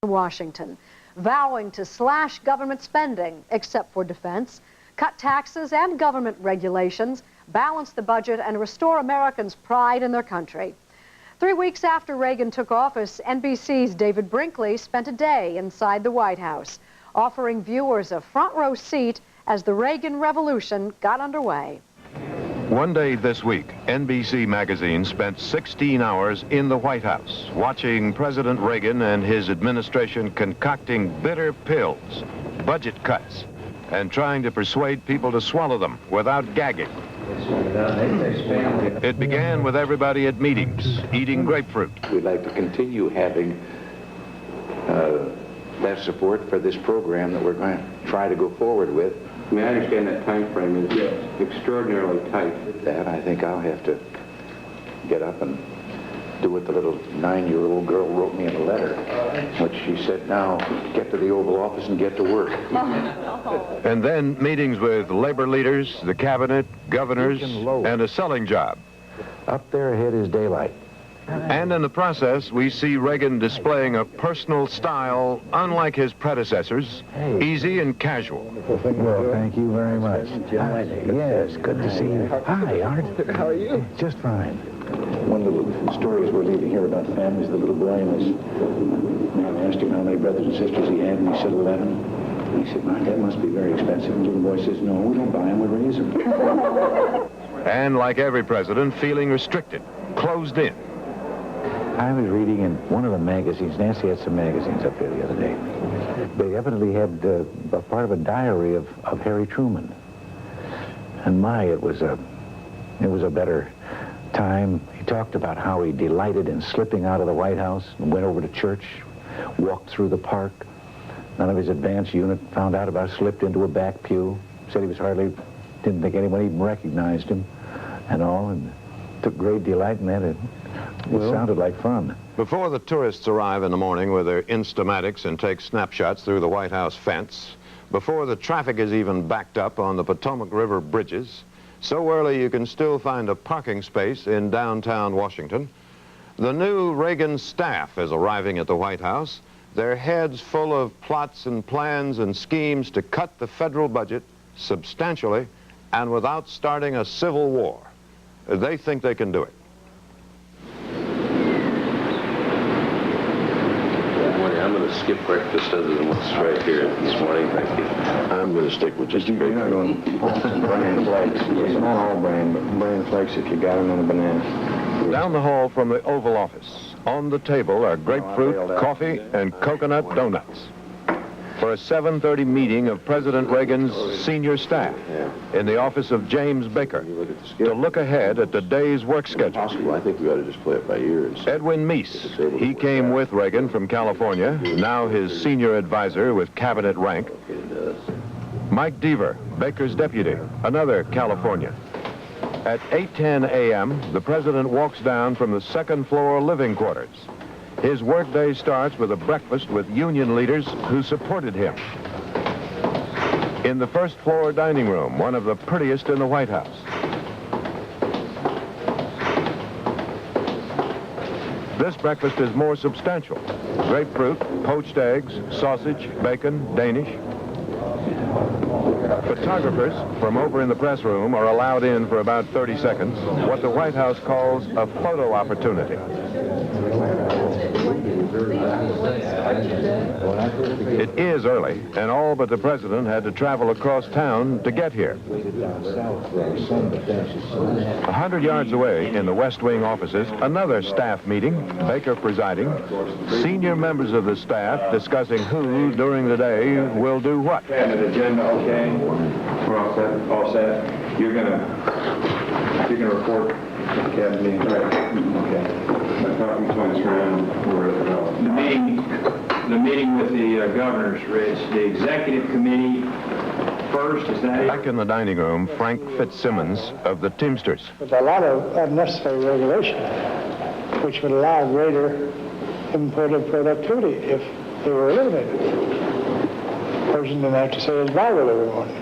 Washington, vowing to slash government spending, except for defense, cut taxes and government regulations, balance the budget, and restore Americans' pride in their country. 3 weeks after Reagan took office, NBC's David Brinkley spent a day inside the White House, offering viewers a front-row seat as the Reagan Revolution got underway. One day this week, NBC magazine spent 16 hours in the White House, watching President Reagan and his administration concocting bitter pills, budget cuts, and trying to persuade people to swallow them without gagging. It began with everybody at meetings, eating grapefruit. We'd like to continue having that support for this program that we're going to try to go forward with. I mean, I understand that time frame is extraordinarily tight. That I think I'll have to get up and do what the little 9-year-old girl wrote me in a letter, which she said, now get to the Oval Office and get to work. And then meetings with labor leaders, the cabinet, governors, and a selling job. Up there ahead is daylight. And in the process, we see Reagan displaying a personal style unlike his predecessors, easy and casual. Well, thank you very much. Yes, good to see you. Hi, Art. How are you? Just fine. One of the stories we're leaving here about families, the little boy and his man asked him how many brothers and sisters he had, and he said 11. And he said, my, that must be very expensive. And the little boy says, no, we don't buy them, we raise them. And like every president, feeling restricted, closed in. I was reading in one of the magazines, Nancy had some magazines up there the other day. They evidently had a part of a diary of Harry Truman. And my, it was a better time. He talked about how he delighted in slipping out of the White House and went over to church, walked through the park. None of his advance unit found out about it, slipped into a back pew, said he was didn't think anyone even recognized him and all, and took great delight in that. It sounded like fun. Before the tourists arrive in the morning with their Instamatics and take snapshots through the White House fence, before the traffic is even backed up on the Potomac River bridges, so early you can still find a parking space in downtown Washington, the new Reagan staff is arriving at the White House, their heads full of plots and plans and schemes to cut the federal budget substantially and without starting a civil war. They think they can do it. I'm going to skip breakfast other than what's right here this morning. Thank you. I'm going to stick with just You're not going bran flakes. It's not all bran, but bran flakes if you got them on a banana. Down the hall from the Oval Office, on the table are grapefruit, coffee, and coconut donuts for a 7:30 meeting of President Reagan's senior staff in the office of James Baker to look ahead at the day's work schedule. I think we ought to just play it by ear. Edwin Meese, he came with Reagan from California, now his senior advisor with cabinet rank. Mike Deaver, Baker's deputy, another Californian. At 8:10 a.m., the president walks down from the second-floor living quarters. His workday starts with a breakfast with union leaders who supported him. In the first-floor dining room, one of the prettiest in the White House. This breakfast is more substantial. Grapefruit, poached eggs, sausage, bacon, Danish. Photographers from over in the press room are allowed in for about 30 seconds, what the White House calls a photo opportunity. It is early, and all but the president had to travel across town to get here. 100 yards away in the West Wing offices, another staff meeting, Baker presiding, senior members of the staff discussing who during the day will do what. Cabinet agenda, okay. We're all set. All set. You're gonna report to the cabinet meeting, right? Okay. My talking points around the meeting with the governors, Rich. The executive committee first, is that it? Back in the dining room, Frank Fitzsimmons of the Teamsters. There's a lot of unnecessary regulation, which would allow greater input of productivity if they were eliminated. The person didn't have to say his Bible every morning.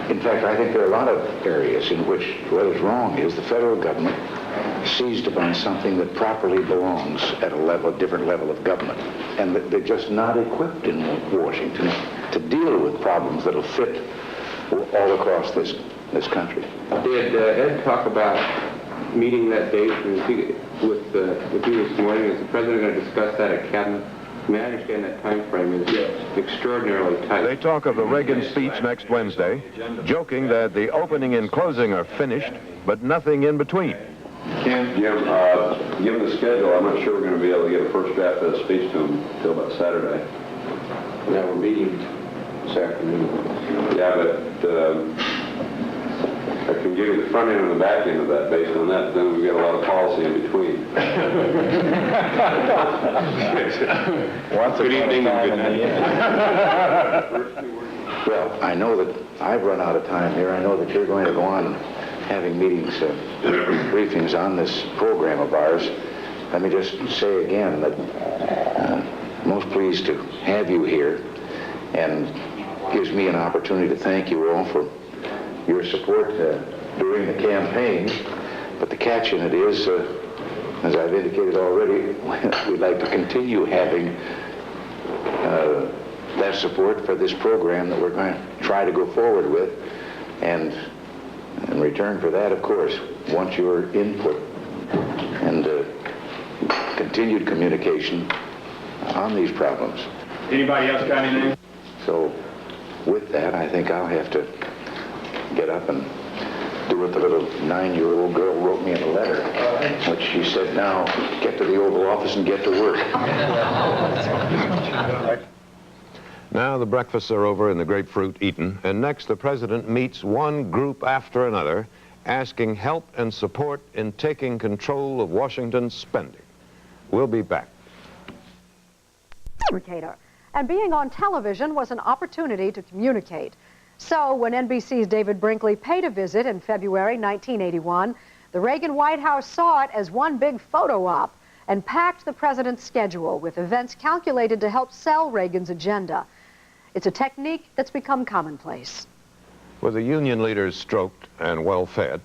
In fact, I think there are a lot of areas in which what is wrong is the federal government seized upon something that properly belongs at a different level of government. And that they're just not equipped in Washington to deal with problems that'll fit all across this country. Did Ed talk about meeting that date with you this morning? Is the President going to discuss that at Cabinet? I mean, I understand that time frame is extraordinarily tight. They talk of the Reagan speech next Wednesday, joking that the opening and closing are finished, but nothing in between. Jim, given the schedule, I'm not sure we're going to be able to get a first draft of the speech to him until about Saturday. Now we're meeting this afternoon. Yeah, but I can give you the front end and the back end of that based on that. Then we get a lot of policy in between. Good evening and good night. Well, I know that I've run out of time here. I know that you're going to go on having meetings, briefings on this program of ours. Let me just say again that most pleased to have you here, and gives me an opportunity to thank you all for your support during the campaign. But the catch in it is, as I've indicated already, we'd like to continue having that support for this program that we're going to try to go forward with. And in return for that, of course, want your input and continued communication on these problems. Anybody else got anything? So with that, I think I'll have to get up and do what the little 9-year-old girl wrote me in a letter, which she said, now get to the Oval Office and get to work. Now the breakfasts are over and the grapefruit eaten, and next the President meets one group after another, asking help and support in taking control of Washington's spending. We'll be back. And being on television was an opportunity to communicate. So when NBC's David Brinkley paid a visit in February 1981, the Reagan White House saw it as one big photo op and packed the president's schedule with events calculated to help sell Reagan's agenda. It's a technique that's become commonplace. With the union leaders stroked and well-fed,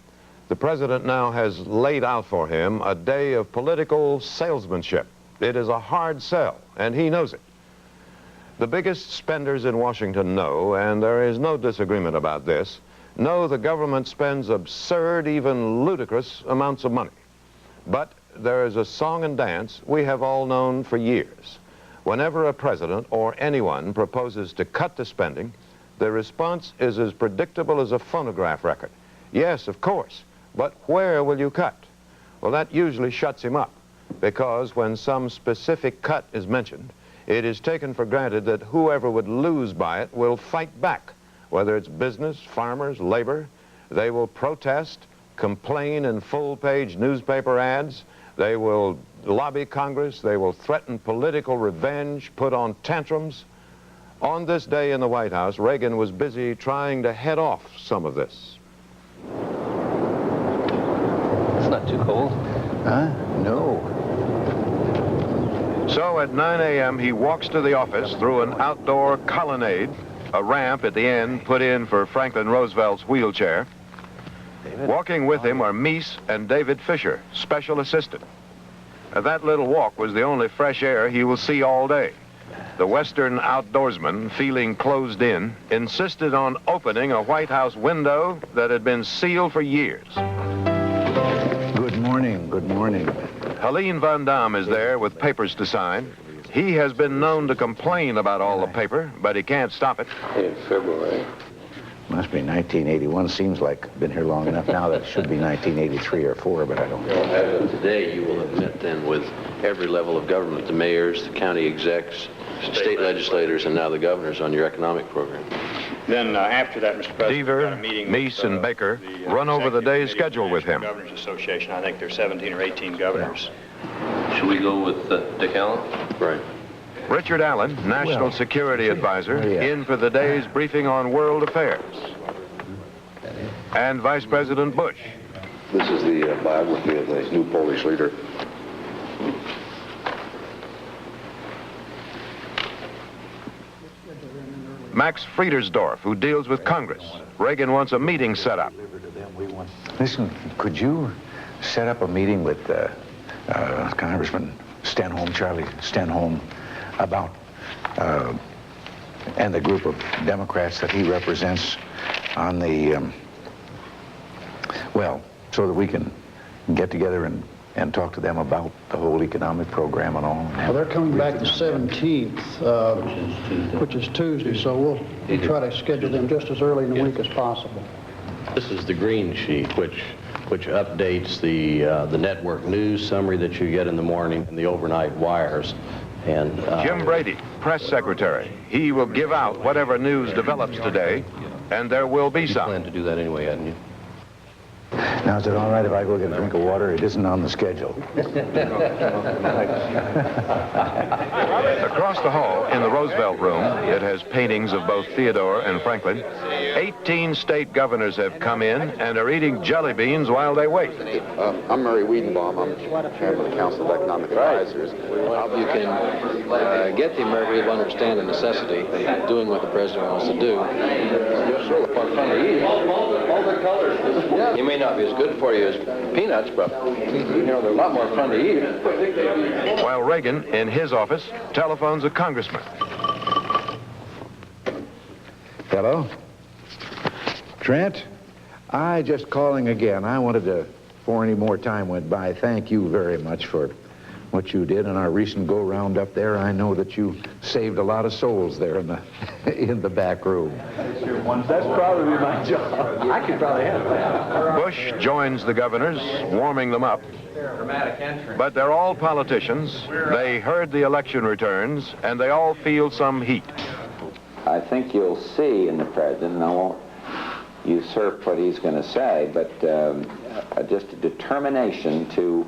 the president now has laid out for him a day of political salesmanship. It is a hard sell, and he knows it. The biggest spenders in Washington know, and there is no disagreement about this, know the government spends absurd, even ludicrous amounts of money. But there is a song and dance we have all known for years. Whenever a president or anyone proposes to cut the spending, the response is as predictable as a phonograph record. Yes, of course, but where will you cut? Well, that usually shuts him up, because when some specific cut is mentioned, it is taken for granted that whoever would lose by it will fight back, whether it's business, farmers, labor. They will protest, complain in full-page newspaper ads. They will lobby Congress. They will threaten political revenge, put on tantrums. On this day in the White House, Reagan was busy trying to head off some of this. It's not too cold. Huh? No. So at 9 a.m., he walks to the office through an outdoor colonnade, a ramp at the end put in for Franklin Roosevelt's wheelchair. Walking with him are Meese and David Fisher, special assistant. That little walk was the only fresh air he will see all day. The Western outdoorsman, feeling closed in, insisted on opening a White House window that had been sealed for years. Good morning, good morning. Helene Van Damme is there with papers to sign. He has been known to complain about all the paper, but he can't stop it. In February. Must be 1981. Seems like I've been here long enough now that it should be 1983 or 4, but I don't know. Well, as of today, you will have met then with every level of government, the mayors, the county execs, state legislators, and now the governors on your economic program. Then after that, Mr. President, Deaver, we've got a meeting Meese, with, and Baker the, run over the executive day's committee schedule of the with him. National Governors Association. I think there's 17 or 18 governors. Should we go with Dick Allen? Right. Richard Allen, National Security Advisor, in for the day's briefing on world affairs. And Vice President Bush. This is the biography of the new Polish leader. Max Friedersdorf, who deals with Congress. Reagan wants a meeting set up. Listen, could you set up a meeting with Congressman Stenholm, Charlie Stenholm, about and the group of Democrats that he represents on the, well, so that we can get together and talk to them about the whole economic program and all. Well, they're coming back the 17th, which is Tuesday, so we'll try to schedule them just as early in the week as possible. This is the green sheet, which updates the network news summary that you get in the morning and the overnight wires. And Jim Brady, press secretary. He will give out whatever news develops today, and there will be some. You plan to do that anyway, hadn't you? Now, is it all right if I go get a drink of water? It isn't on the schedule. Across the hall in the Roosevelt Room, it has paintings of both Theodore and Franklin. 18 state governors have come in and are eating jelly beans while they wait. I'm Murray Wiedenbaum. I'm chairman of the Council of Economic Advisors. You can get the American people to understand the necessity of doing what the president wants to do. Sure, fun to eat. All the colors. Yeah. It may not be as good for you as peanuts, but you know they're a lot more fun to eat. While Reagan, in his office, telephones a congressman. Hello? Trent? I just calling again. I wanted to, before any more time went by, thank you very much for what you did in our recent go-round up there. I know that you saved a lot of souls there in the in the back room. That's probably my job. I could probably have that. Bush joins the governors, warming them up. But they're all politicians. They heard the election returns, and they all feel some heat. I think you'll see in the president, and I won't usurp what he's going to say, but just a determination to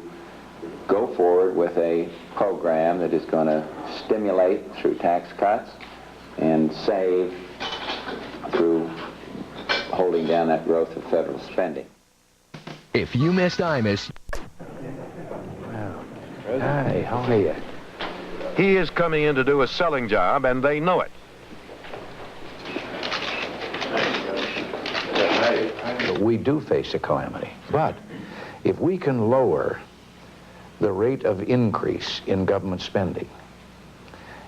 go forward with a program that is going to stimulate through tax cuts and save through holding down that growth of federal spending. If you missed Imus... Well, hi, how are you? He is coming in to do a selling job, and they know it. We do face a calamity, but if we can lower the rate of increase in government spending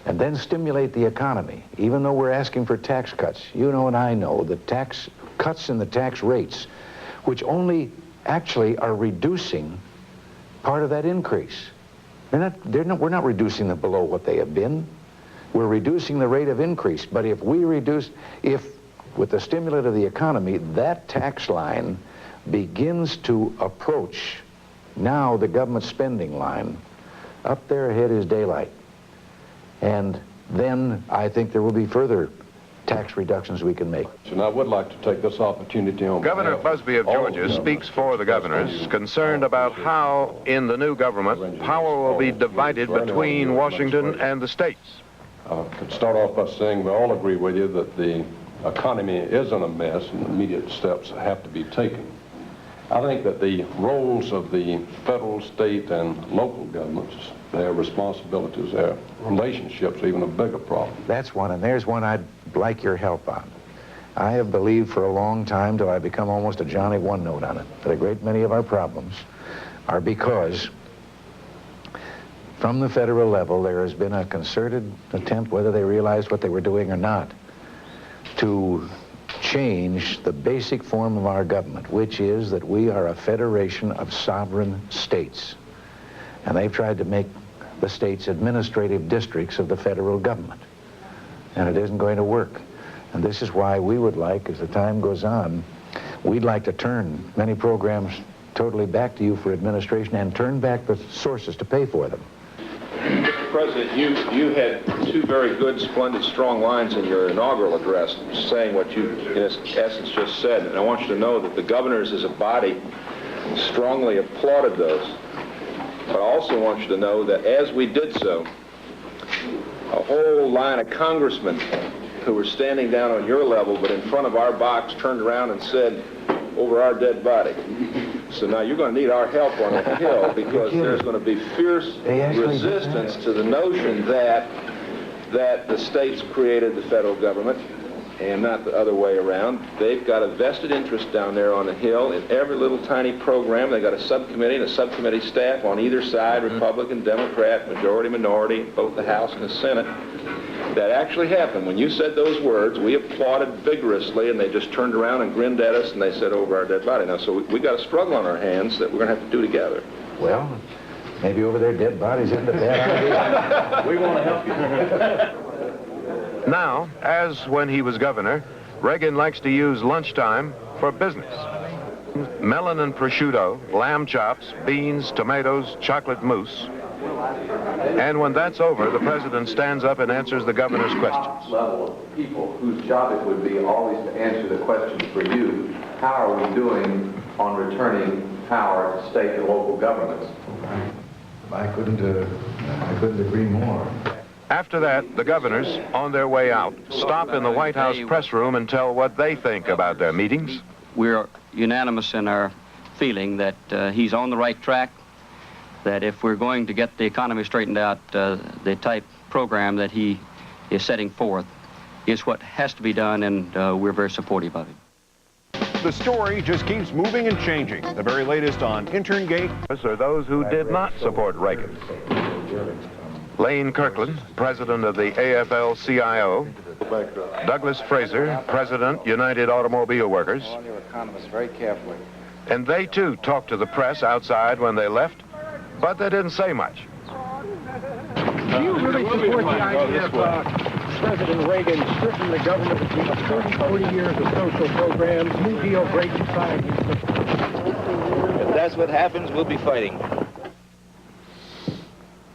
and then stimulate the economy, even though we're asking for tax cuts, you know and I know the tax cuts in the tax rates, which only actually are reducing part of that increase. We're not reducing them below what they have been. We're reducing the rate of increase, but if with the stimulant of the economy, that tax line begins to approach now the government spending line. Up there ahead is daylight. And then I think there will be further tax reductions we can make. And I would like to take this opportunity on Governor Busby of Georgia speaks for the governors, concerned about how, in the new government, power will be divided between Washington and the states. Could start off by saying we all agree with you that the economy is in a mess and immediate steps have to be taken. I think that the roles of the federal, state, and local governments, their responsibilities, their relationships are even a bigger problem. That's one, and there's one I'd like your help on. I have believed for a long time, till I become almost a Johnny One-Note on it, that a great many of our problems are because from the federal level there has been a concerted attempt, whether they realized what they were doing or not, to change the basic form of our government, which is that we are a federation of sovereign states. And they've tried to make the states administrative districts of the federal government. And it isn't going to work. And this is why we would like, as the time goes on, we'd like to turn many programs totally back to you for administration and turn back the sources to pay for them. Mr. President, you had two very good, splendid, strong lines in your inaugural address saying what you, in essence, just said. And I want you to know that the governors as a body strongly applauded those. But I also want you to know that as we did so, a whole line of congressmen who were standing down on your level but in front of our box turned around and said, "Over our dead body." So now you're going to need our help on the Hill because there's going to be fierce resistance to the notion that the states created the federal government and not the other way around. They've got a vested interest down there on the Hill in every little tiny program. They've got a subcommittee and a subcommittee staff on either side, Republican, Democrat, majority, minority, both the House and the Senate. That actually happened. When you said those words, we applauded vigorously, and they just turned around and grinned at us, and they said, over our dead body. Now, so we got a struggle on our hands that we're going to have to do together. Well, maybe over their dead bodies isn't a bad idea. We want to help you. Now, as when he was governor, Reagan likes to use lunchtime for business. Melon and prosciutto, lamb chops, beans, tomatoes, chocolate mousse. And when that's over, the president stands up and answers the governor's questions. Level of people whose job it would be always to answer the questions for you. How are we doing on returning power to state and local governments? I couldn't agree more. After that, the governors, on their way out, stop in the White House press room and tell what they think about their meetings. We're unanimous in our feeling that he's on the right track, that if we're going to get the economy straightened out, the type program that he is setting forth is what has to be done, and we're very supportive of it. The story just keeps moving and changing. The very latest on InternGate. Are those who did not support Reagan. Lane Kirkland, president of the AFL-CIO. Douglas Fraser, president, United Automobile Workers. Your economists very carefully. And they, too, talked to the press outside when they left, but they didn't say much. Do you really support the idea of President Reagan stripping the government of 30, 40 years of social programs, New Deal, Great Society? If that's what happens, we'll be fighting.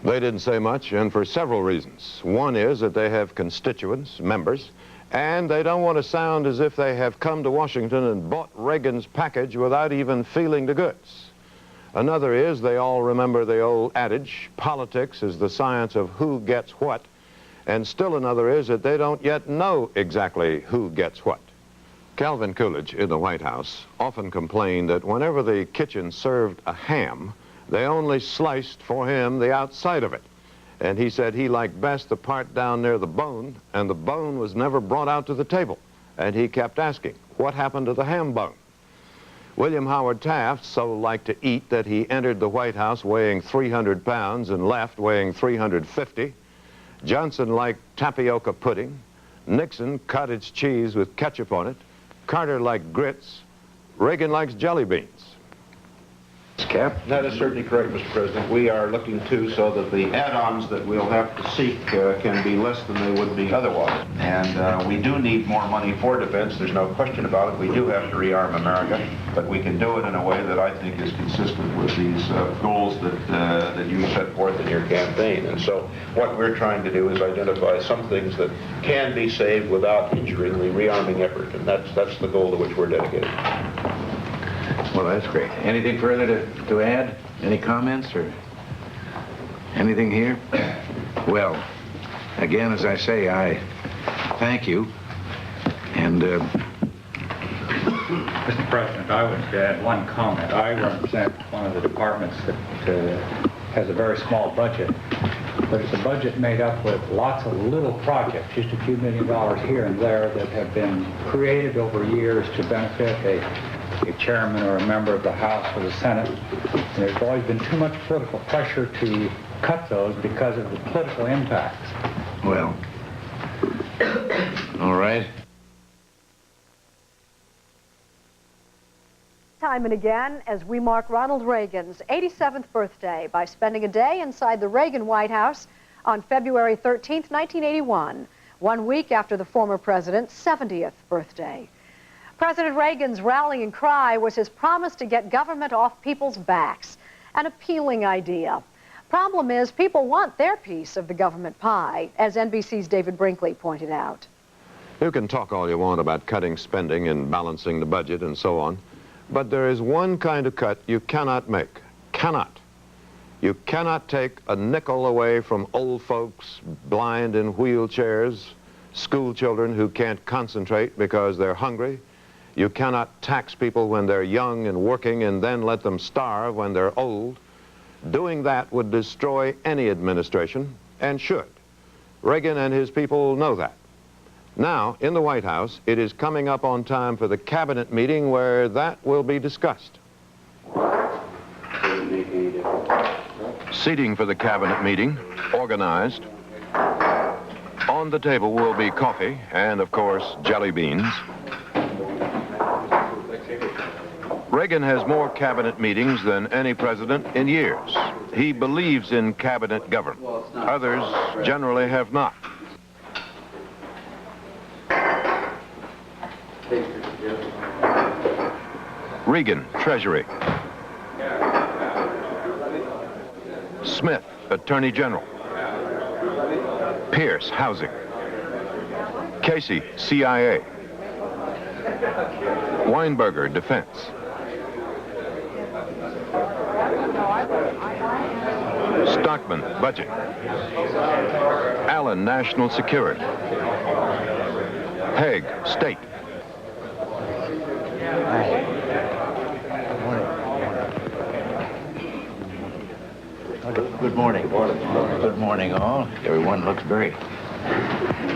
They didn't say much, and for several reasons. One is that they have constituents, members, and they don't want to sound as if they have come to Washington and bought Reagan's package without even feeling the goods. Another is they all remember the old adage, politics is the science of who gets what, and still another is that they don't yet know exactly who gets what. Calvin Coolidge in the White House often complained that whenever the kitchen served a ham, they only sliced for him the outside of it. And he said he liked best the part down near the bone, and the bone was never brought out to the table. And he kept asking, what happened to the ham bone? William Howard Taft so liked to eat that he entered the White House weighing 300 pounds and left weighing 350. Johnson liked tapioca pudding. Nixon cottage cheese with ketchup on it. Carter liked grits. Reagan likes jelly beans. Cap? That is certainly correct, Mr. President. We are looking to so that the add-ons that we'll have to seek can be less than they would be otherwise. And we do need more money for defense. There's no question about it. We do have to rearm America, but we can do it in a way that I think is consistent with these goals that you set forth in your campaign. And so what we're trying to do is identify some things that can be saved without injuring the rearming effort, and that's the goal to which we're dedicated. Well, that's great. Anything further to add? Any comments or anything here? Well, again, as I say, I thank you. And, Mr. President, I would add one comment. I represent one of the departments that has a very small budget, but it's a budget made up with lots of little projects, just a few $1 million here and there that have been created over years to benefit a chairman or a member of the House or the Senate. And there's always been too much political pressure to cut those because of the political impacts. well, all right. Time and again as we mark Ronald Reagan's 87th birthday by spending a day inside the Reagan White House on February 13th, 1981, 1 week after the former president's 70th birthday. President Reagan's rallying cry was his promise to get government off people's backs, an appealing idea. Problem is, people want their piece of the government pie, as NBC's David Brinkley pointed out. You can talk all you want about cutting spending and balancing the budget and so on, but there is one kind of cut you cannot make. Cannot. You cannot take a nickel away from old folks blind in wheelchairs, school children who can't concentrate because they're hungry. You cannot tax people when they're young and working and then let them starve when they're old. Doing that would destroy any administration, and should. Reagan and his people know that. Now, in the White House, it is coming up on time for the cabinet meeting where that will be discussed. Seating for the cabinet meeting, organized. On the table will be coffee and, of course, jelly beans. Reagan has more cabinet meetings than any president in years. He believes in cabinet government. Others generally have not. Reagan, Treasury. Smith, Attorney General. Pierce, Housing. Casey, CIA. Weinberger, Defense. Stockman, Budget. Allen, National Security. Haig, State. Good morning. Good morning, all. Everyone looks very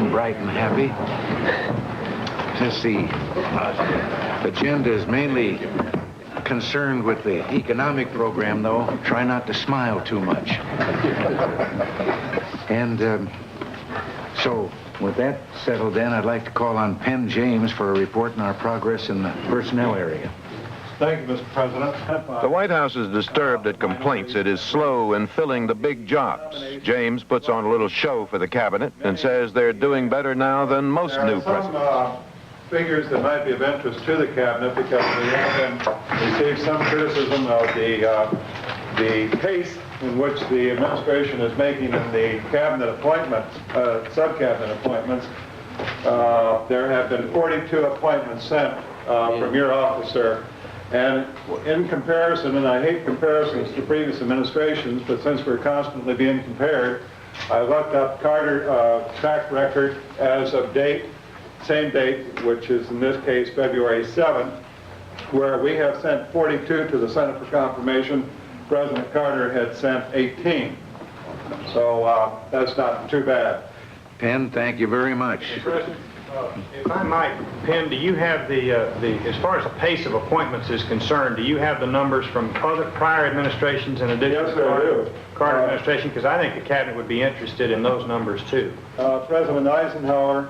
bright and happy. Since the agenda is mainly concerned with the economic program, though, try not to smile too much. And so, with that settled then, I'd like to call on Penn James for a report on our progress in the personnel area. Thank you, Mr. President. The White House is disturbed at complaints it is slow in filling the big jobs. James puts on a little show for the cabinet and says they're doing better now than most new presidents. Figures that might be of interest to the cabinet because we have received some criticism of the pace in which the administration is making in the cabinet appointments, sub-cabinet appointments. There have been 42 appointments sent from your office, sir. And in comparison, and I hate comparisons to previous administrations, but since we're constantly being compared, I looked up Carter track record as of date, same date, which is in this case February 7th, where we have sent 42 to the Senate for confirmation. President Carter had sent 18. So that's not too bad. Penn, thank you very much. Mr. President, if I might, Penn, do you have as far as the pace of appointments is concerned, do you have the numbers from other prior administrations in addition to the Carter administration? Because I think the cabinet would be interested in those numbers too. President Eisenhower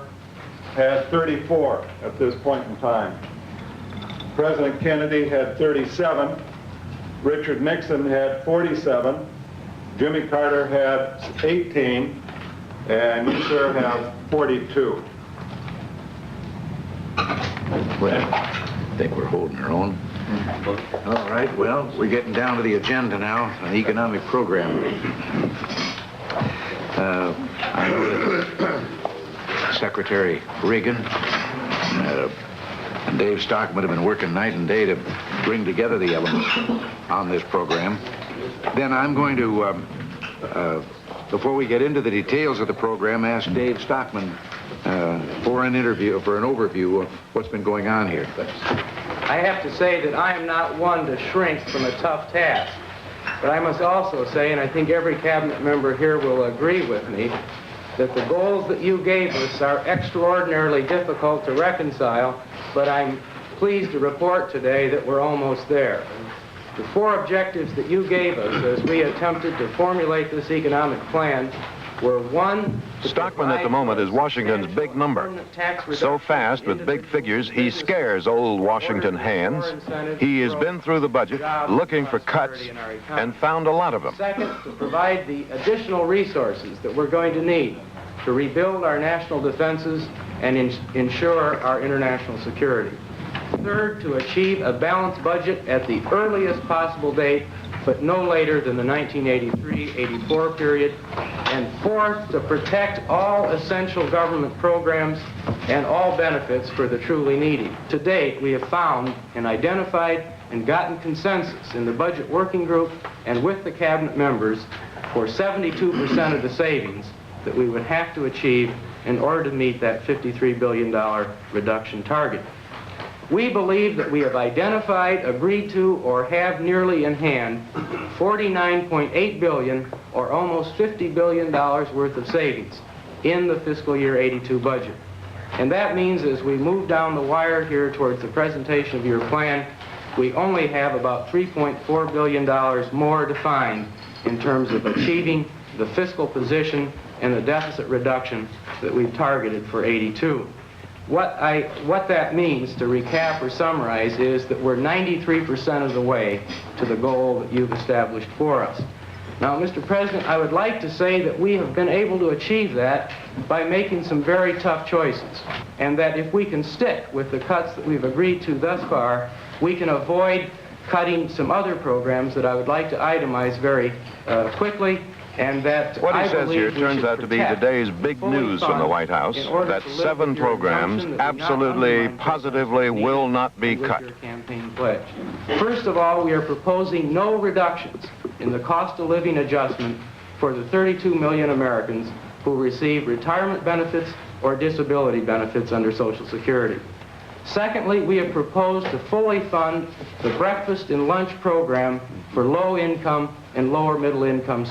had 34 at this point in time. President Kennedy had 37. Richard Nixon had 47. Jimmy Carter had 18. And you, sir, have 42. Well, I think we're holding our own. All right, well, we're getting down to the agenda now, an economic program. I know that Secretary Reagan and Dave Stockman have been working night and day to bring together the elements on this program. Then I'm going to, before we get into the details of the program, ask Dave Stockman for an overview of what's been going on here. I have to say that I am not one to shrink from a tough task. But I must also say, and I think every cabinet member here will agree with me, that the goals that you gave us are extraordinarily difficult to reconcile, but I'm pleased to report today that we're almost there. The four objectives that you gave us as we attempted to formulate this economic plan were: one, Stockman at the moment is Washington's big number. So fast with big figures, he scares old Washington hands. He has been through the budget looking for cuts and found a lot of them. Second, to provide the additional resources that we're going to need to rebuild our national defenses and ensure our international security. Third, to achieve a balanced budget at the earliest possible date, but no later than the 1983-84 period. And fourth, to protect all essential government programs and all benefits for the truly needy. To date, we have found and identified and gotten consensus in the Budget Working Group and with the cabinet members for 72% of the savings that we would have to achieve in order to meet that $53 billion reduction target. We believe that we have identified, agreed to, or have nearly in hand $49.8 billion, or almost $50 billion worth of savings in the fiscal year '82 budget. And that means as we move down the wire here towards the presentation of your plan, we only have about $3.4 billion more to find in terms of achieving the fiscal position and the deficit reduction that we've targeted for '82. What that means, to recap or summarize, is that we're 93% of the way to the goal that you've established for us. Now, Mr. President, I would like to say that we have been able to achieve that by making some very tough choices, and that if we can stick with the cuts that we've agreed to thus far, we can avoid cutting some other programs that I would like to itemize very quickly, and that what he I says here believe we turns should out to be protect, today's big fully news from the fund White House, in order that to live 7 with your programs assumption that we not absolutely, undermine positively will not be and with cut. your campaign pledge. First of all, we are proposing no reductions in the cost of living adjustment for the 32 million Americans who receive retirement benefits or disability benefits under Social Security. Secondly, we have proposed to fully fund the breakfast and lunch program for low-income and lower middle-income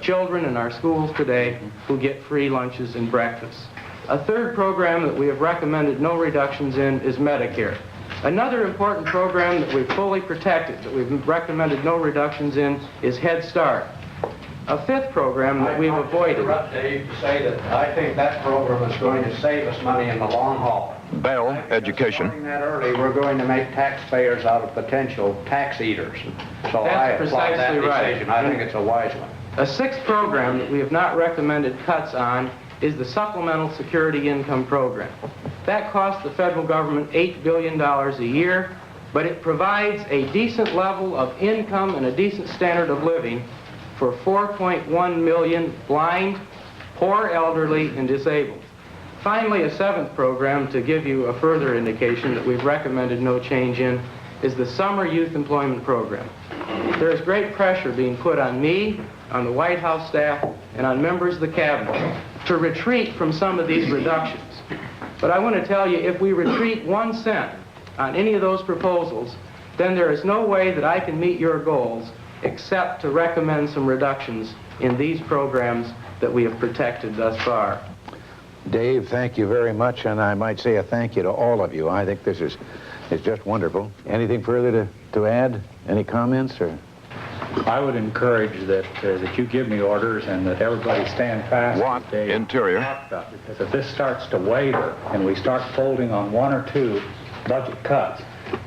children in our schools today who get free lunches and breakfasts. A third program that we have recommended no reductions in is Medicare. Another important program that we've fully protected, that we've recommended no reductions in, is Head Start. A fifth program that we've avoided. I'd like to interrupt Dave to say that I think that program is going to save us money in the long haul. Bell Education. Starting that early, we're going to make taxpayers out of potential tax eaters. So I applaud that decision. I think it's a wise one. A sixth program that we have not recommended cuts on is the Supplemental Security Income Program. That costs the federal government $8 billion a year, but it provides a decent level of income and a decent standard of living for 4.1 million blind, poor elderly, and disabled. Finally, a seventh program, to give you a further indication that we've recommended no change in, is the Summer Youth Employment Program. There is great pressure being put on me, on the White House staff, and on members of the Cabinet to retreat from some of these reductions. But I want to tell you, if we retreat 1 cent on any of those proposals, then there is no way that I can meet your goals except to recommend some reductions in these programs that we have protected thus far. Dave, thank you very much, and I might say a thank you to all of you. I think this is just wonderful. Anything further to add? Any comments? Or? I would encourage that you give me orders and that everybody stand fast. Watt Interior. Because if this starts to waver and we start folding on 1 or 2 budget cuts,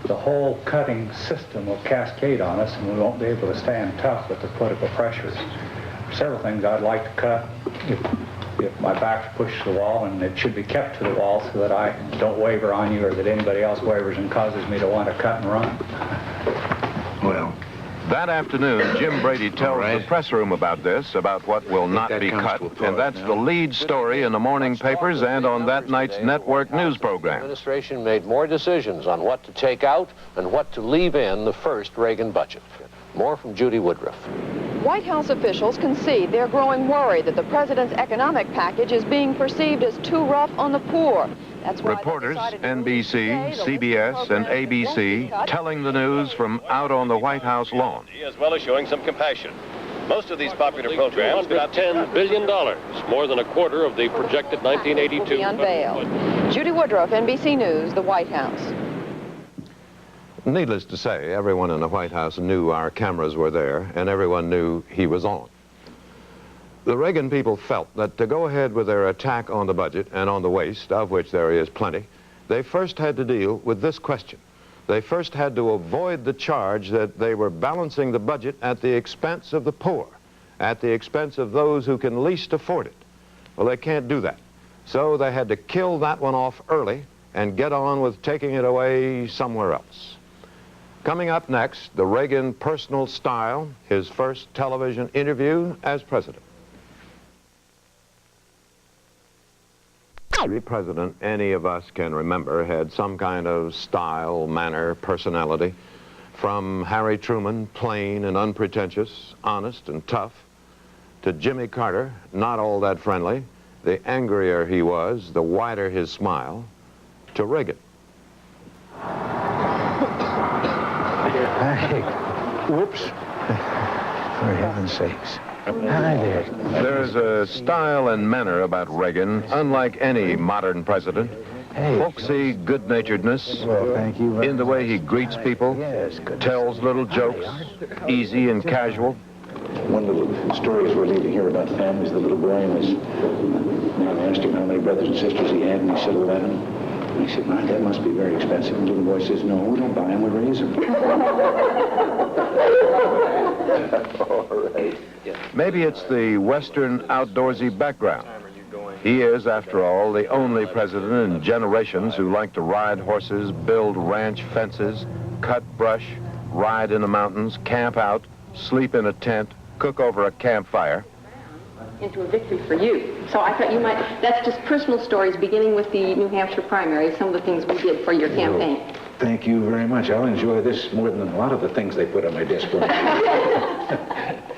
the whole cutting system will cascade on us and we won't be able to stand tough with the political pressures. Several things I'd like to cut if my back's pushed to the wall, and it should be kept to the wall so that I don't waver on you or that anybody else wavers and causes me to want to cut and run. Well, that afternoon, Jim Brady tells the press room about this, about what will not be cut, and that's the lead story in the morning papers and on that night's network news program. The administration made more decisions on what to take out and what to leave in the first Reagan budget. More from Judy Woodruff. White House officials concede they're growing worried that the president's economic package is being perceived as too rough on the poor. That's why reporters, NBC, CBS, and ABC, telling the news from out on the White House lawn. As well as showing some compassion. Most of these popular programs about $10 billion, more than a quarter of the projected 1982. Be unveiled. Judy Woodruff, NBC News, the White House. Needless to say, everyone in the White House knew our cameras were there, and everyone knew he was on. The Reagan people felt that to go ahead with their attack on the budget and on the waste, of which there is plenty, they first had to deal with this question. They first had to avoid the charge that they were balancing the budget at the expense of the poor, at the expense of those who can least afford it. Well, they can't do that. So they had to kill that one off early and get on with taking it away somewhere else. Coming up next, the Reagan personal style, his first television interview as president. Every president any of us can remember had some kind of style, manner, personality. From Harry Truman, plain and unpretentious, honest and tough, to Jimmy Carter, not all that friendly. The angrier he was, the wider his smile, to Reagan. Hey, whoops. For heaven's sakes. Hi there. There's a style and manner about Reagan, unlike any modern president. Folksy good-naturedness thank you in the way he greets people, tells little jokes, easy and casual. One of the stories we're leaving here about families, the little boy and his mom asked him how many brothers and sisters he had, and he said 11. And he said, "My, that must be very expensive." And the little boy says, "No, we don't buy them, we raise them." All right. Maybe it's the Western outdoorsy background. He is, after all, the only president in generations who liked to ride horses, build ranch fences, cut brush, ride in the mountains, camp out, sleep in a tent, cook over a campfire. Into a victory for you. So I thought you might, that's just personal stories beginning with the New Hampshire primary, some of the things we did for your campaign. Thank you very much. I'll enjoy this more than a lot of the things they put on my desk for me.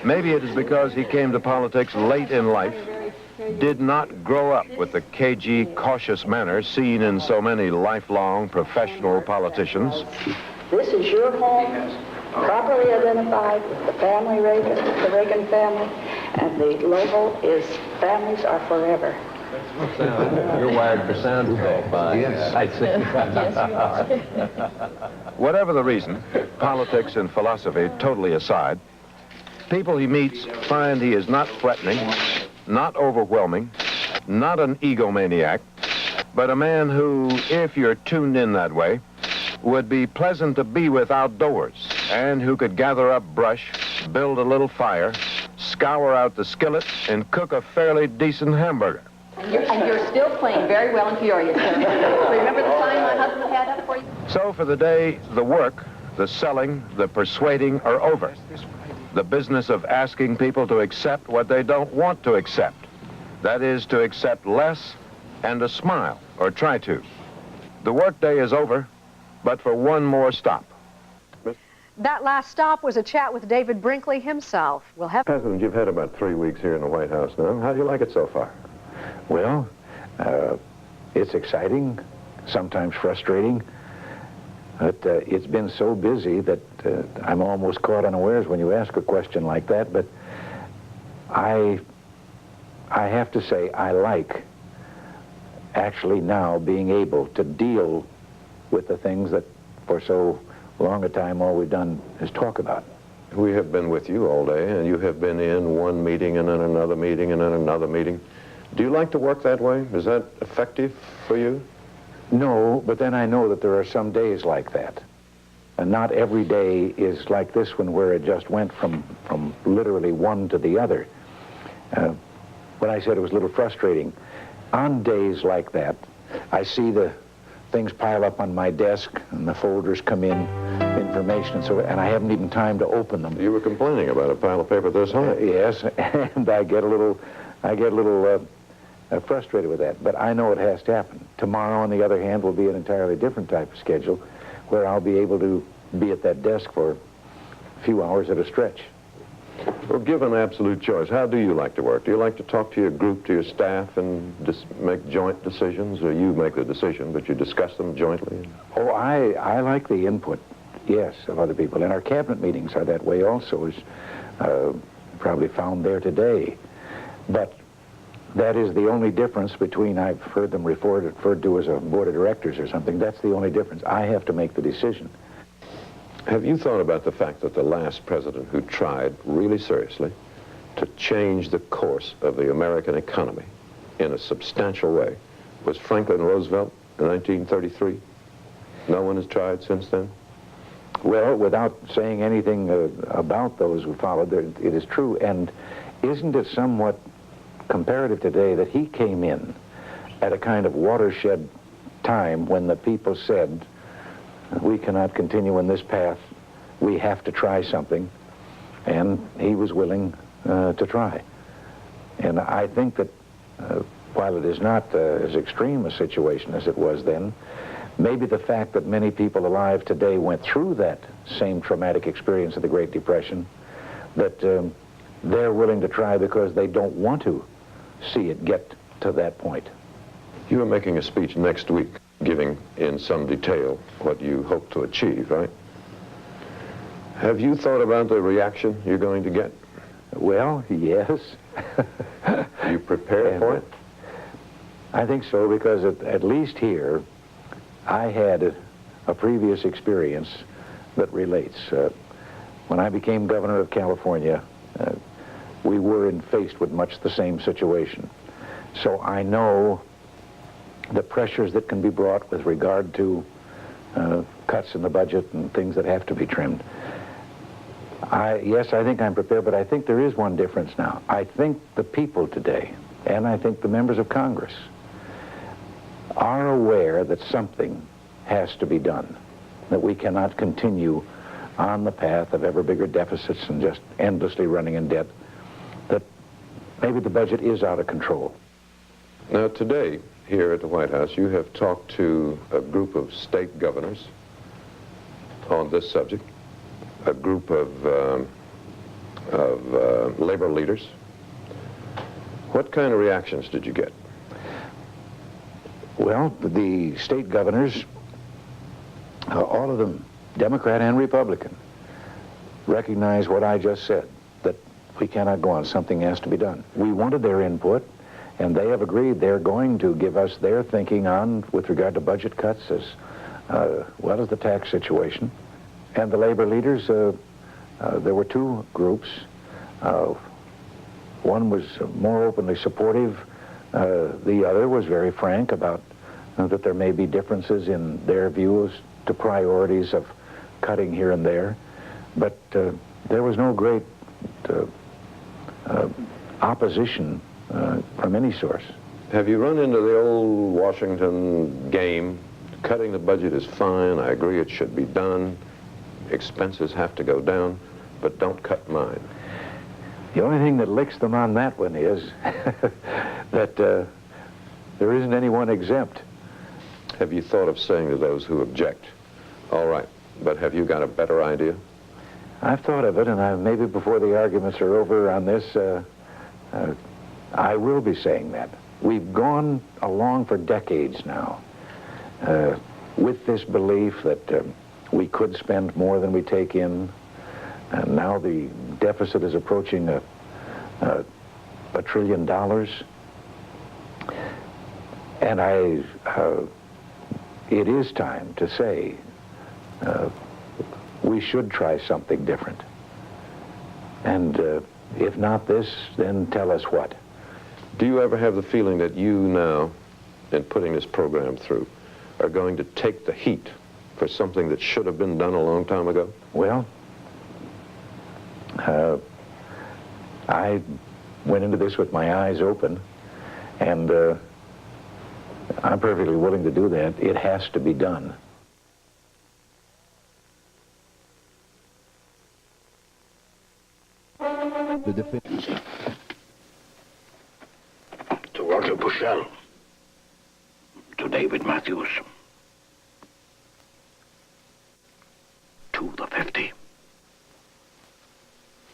Maybe it is because he came to politics late in life, did not grow up with the cagey, cautious manner seen in so many lifelong professional politicians. This is your home, properly identified with the family Reagan, the Reagan family, and the logo is "Families Are Forever." You're wired for sound today. Yes. I see. Yes, you are. Whatever the reason, politics and philosophy totally aside, people he meets find he is not threatening, not overwhelming, not an egomaniac, but a man who, if you're tuned in that way, would be pleasant to be with outdoors, and who could gather up brush, build a little fire, scour out the skillet, and cook a fairly decent hamburger. And you're still playing very well and furious, sir. Remember the sign my husband had up for you? So for the day, the work, the selling, the persuading are over. The business of asking people to accept what they don't want to accept. That is, to accept less and to smile, or try to. The workday is over, but for one more stop. That last stop was a chat with David Brinkley himself. We'll have... President, you've had about 3 weeks here in the White House now. How do you like it so far? Well, it's exciting, sometimes frustrating. But it's been so busy that I'm almost caught unawares when you ask a question like that. But I have to say I like actually now being able to deal with the things that for so long a time all we've done is talk about. We have been with you all day, and you have been in one meeting and then another meeting and then another meeting. Do you like to work that way? Is that effective for you? No, but then I know that there are some days like that. And not every day is like this one where it just went from literally one to the other. When I said it was a little frustrating, on days like that, I see the things pile up on my desk and the folders come in, information, and I haven't even time to open them. You were complaining about a pile of paper this high. Yes, and I get a little frustrated with that, but I know it has to happen. Tomorrow, on the other hand, will be an entirely different type of schedule where I'll be able to be at that desk for a few hours at a stretch. Well, given absolute choice, how do you like to work? Do you like to talk to your group, to your staff, and just make joint decisions, or you make the decision, but you discuss them jointly? Oh, I like the input, yes, of other people, and our cabinet meetings are that way also, as probably found there today. But that is the only difference between, I've heard them referred to as a board of directors or something. That's the only difference. I have to make the decision. Have you thought about the fact that the last president who tried really seriously to change the course of the American economy in a substantial way was Franklin Roosevelt in 1933? No one has tried since then? Well, without saying anything about those who followed, it is true. And isn't it somewhat comparative today that he came in at a kind of watershed time when the people said, we cannot continue in this path, we have to try something, and he was willing to try. And I think that while it is not as extreme a situation as it was then, maybe the fact that many people alive today went through that same traumatic experience of the Great Depression, that they're willing to try because they don't want to see it get to that point. You are making a speech next week, giving in some detail what you hope to achieve, right? Have you thought about the reaction you're going to get? Well, yes. You prepared for it? I think so, because at least here, I had a previous experience that relates. When I became governor of California, we were faced with much the same situation. So I know the pressures that can be brought with regard to cuts in the budget and things that have to be trimmed. Yes, I think I'm prepared, but I think there is one difference now. I think the people today, and I think the members of Congress, are aware that something has to be done, that we cannot continue on the path of ever bigger deficits and just endlessly running in debt, that maybe the budget is out of control. Now today, here at the White House, you have talked to a group of state governors on this subject, a group of labor leaders. What kind of reactions did you get? Well, the state governors, all of them, Democrat and Republican, recognize what I just said, that we cannot go on. Something has to be done. We wanted their input, and they have agreed they're going to give us their thinking on with regard to budget cuts as well as the tax situation. And the labor leaders, there were two groups. One was more openly supportive. The other was very frank about that there may be differences in their views to priorities of cutting here and there. But there was no great opposition from any source. Have you run into the old Washington game? Cutting the budget is fine. I agree it should be done. Expenses have to go down, but don't cut mine. The only thing that licks them on that one is that there isn't anyone exempt. Have you thought of saying to those who object, all right, but have you got a better idea? I've thought of it, and maybe before the arguments are over on this, I will be saying that. We've gone along for decades now with this belief that we could spend more than we take in, and now the deficit is approaching $1 trillion. And it is time to say we should try something different. And if not this, then tell us what. Do you ever have the feeling that you now, in putting this program through, are going to take the heat for something that should have been done a long time ago? Well, I went into this with my eyes open, and I'm perfectly willing to do that. It has to be done. The defense. To Roger Bushell. To David Matthews. To the 50.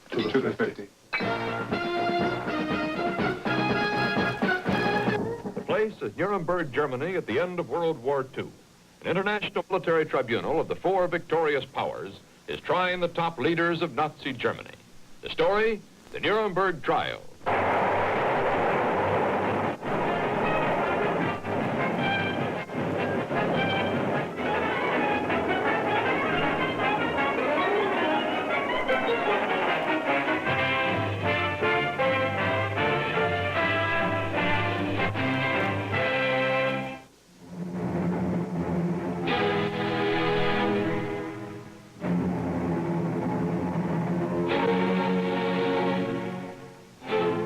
To the 50. The place is Nuremberg, Germany at the end of World War II. An international military tribunal of the four victorious powers is trying the top leaders of Nazi Germany. The story, the Nuremberg trial.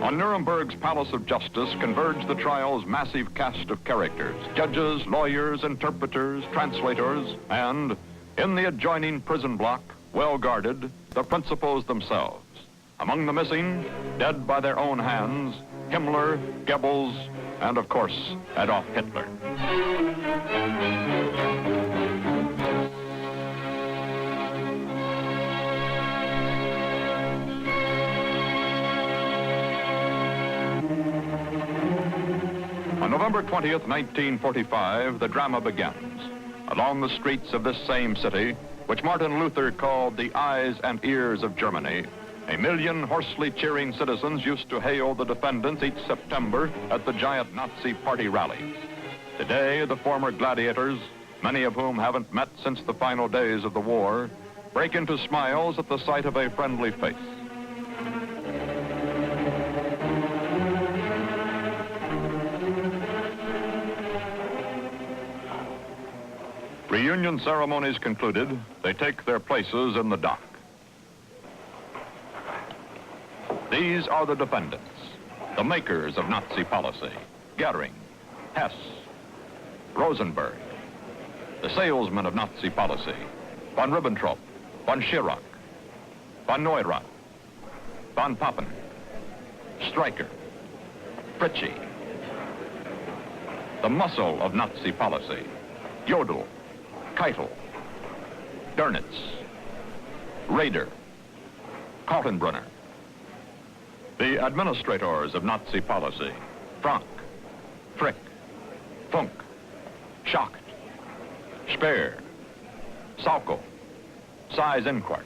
On Nuremberg's Palace of Justice converged the trial's massive cast of characters, judges, lawyers, interpreters, translators, and, in the adjoining prison block, well guarded, the principals themselves. Among the missing, dead by their own hands, Himmler, Goebbels, and of course, Adolf Hitler. On November 20th, 1945, the drama begins. Along the streets of this same city, which Martin Luther called the eyes and ears of Germany, 1 million hoarsely cheering citizens used to hail the defendants each September at the giant Nazi party rallies. Today, the former gladiators, many of whom haven't met since the final days of the war, break into smiles at the sight of a friendly face. Reunion ceremonies concluded, they take their places in the dock. These are the defendants, the makers of Nazi policy: Goering, Hess, Rosenberg, the salesmen of Nazi policy: von Ribbentrop, von Schirach, von Neurath, von Papen, Streicher, Fritschie. The muscle of Nazi policy: Jodl, Keitel, Dönitz, Raeder, Kaltenbrunner. The administrators of Nazi policy: Frank, Frick, Funk, Schacht, Speer, Sauckel, Seyss-Inquart.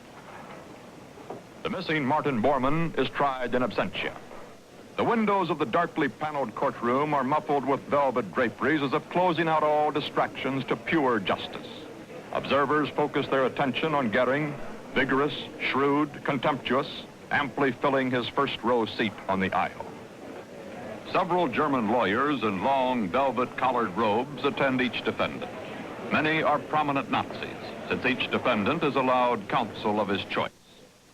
The missing Martin Bormann is tried in absentia. The windows of the darkly paneled courtroom are muffled with velvet draperies as if closing out all distractions to pure justice. Observers focus their attention on Goering, vigorous, shrewd, contemptuous, amply filling his first row seat on the aisle. Several German lawyers in long velvet-collared robes attend each defendant. Many are prominent Nazis, since each defendant is allowed counsel of his choice.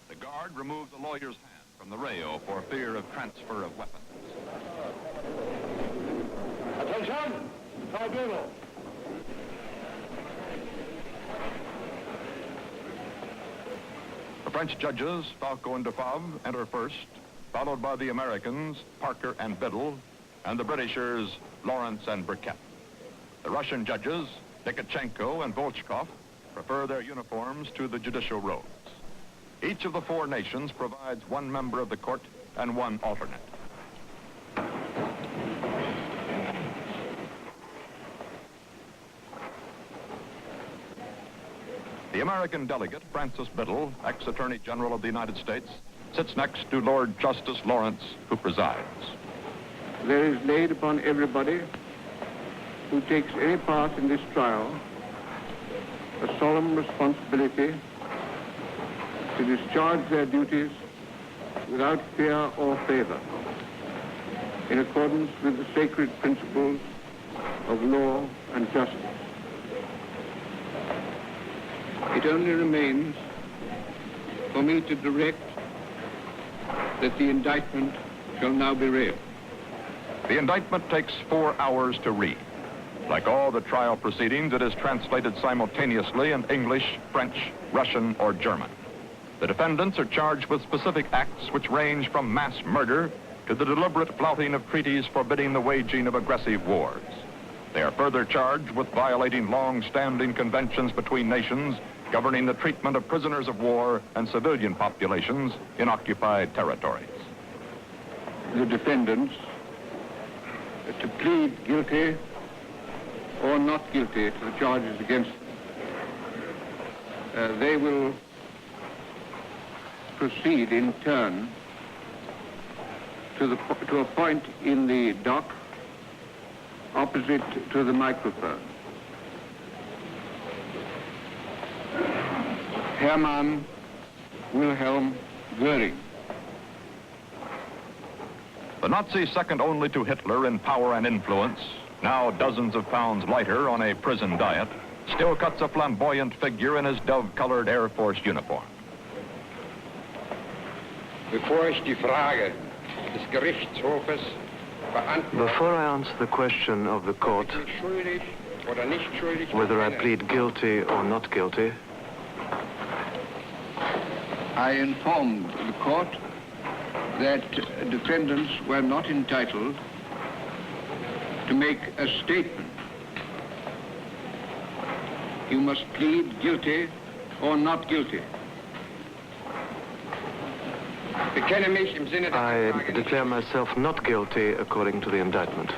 The guard removes the lawyer's hand from the rail for fear of transfer of weapons. Attention! Tribunal! The French judges, Falco and Defave, enter first, followed by the Americans, Parker and Biddle, and the Britishers, Lawrence and Burkett. The Russian judges, Nikitchenko and Volchkov, prefer their uniforms to the judicial robes. Each of the four nations provides one member of the court and one alternate. The American delegate, Francis Biddle, ex-Attorney General of the United States, sits next to Lord Justice Lawrence, who presides. There is laid upon everybody who takes any part in this trial a solemn responsibility to discharge their duties without fear or favor, in accordance with the sacred principles of law and justice. It only remains for me to direct that the indictment shall now be read. The indictment takes 4 hours to read. Like all the trial proceedings, it is translated simultaneously in English, French, Russian, or German. The defendants are charged with specific acts which range from mass murder to the deliberate flouting of treaties forbidding the waging of aggressive wars. They are further charged with violating long-standing conventions between nations governing the treatment of prisoners of war and civilian populations in occupied territories. The defendants to plead guilty or not guilty to the charges against them. They will proceed in turn to a point in the dock opposite to the microphone. Hermann Wilhelm Goering. The Nazis, second only to Hitler in power and influence, now dozens of pounds lighter on a prison diet, still cuts a flamboyant figure in his dove-colored Air Force uniform. Before ich die Frage des Gerichtshofes Before I answer the question of the court, whether I plead guilty or not guilty, I informed the court that defendants were not entitled to make a statement. You must plead guilty or not guilty. I declare myself not guilty according to the indictment.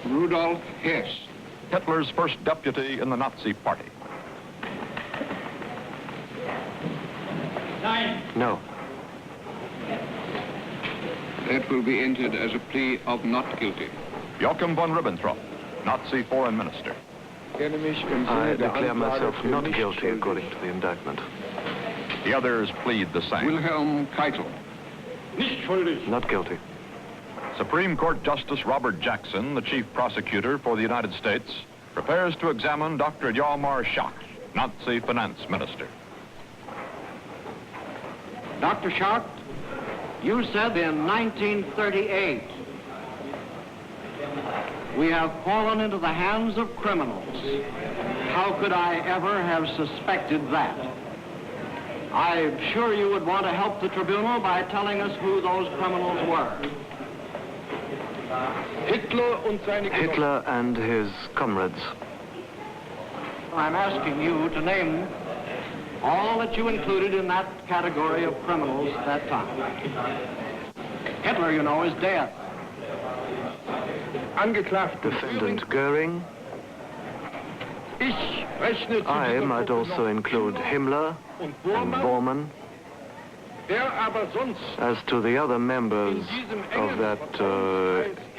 Rudolf Hess. Hitler's first deputy in the Nazi party. No. That will be entered as a plea of not guilty. Joachim von Ribbentrop, Nazi foreign minister. I declare myself not guilty according to the indictment. The others plead the same. Wilhelm Keitel. Not guilty. Supreme Court Justice Robert Jackson, the chief prosecutor for the United States, prepares to examine Dr. Hjalmar Schacht, Nazi finance minister. Dr. Schacht, you said in 1938, we have fallen into the hands of criminals. How could I ever have suspected that? I'm sure you would want to help the tribunal by telling us who those criminals were. Hitler and his comrades. I'm asking you to name all that you included in that category of criminals at that time. Hitler, you know, is dead. Defendant Goering. I might also include Himmler and Bormann. As to the other members of that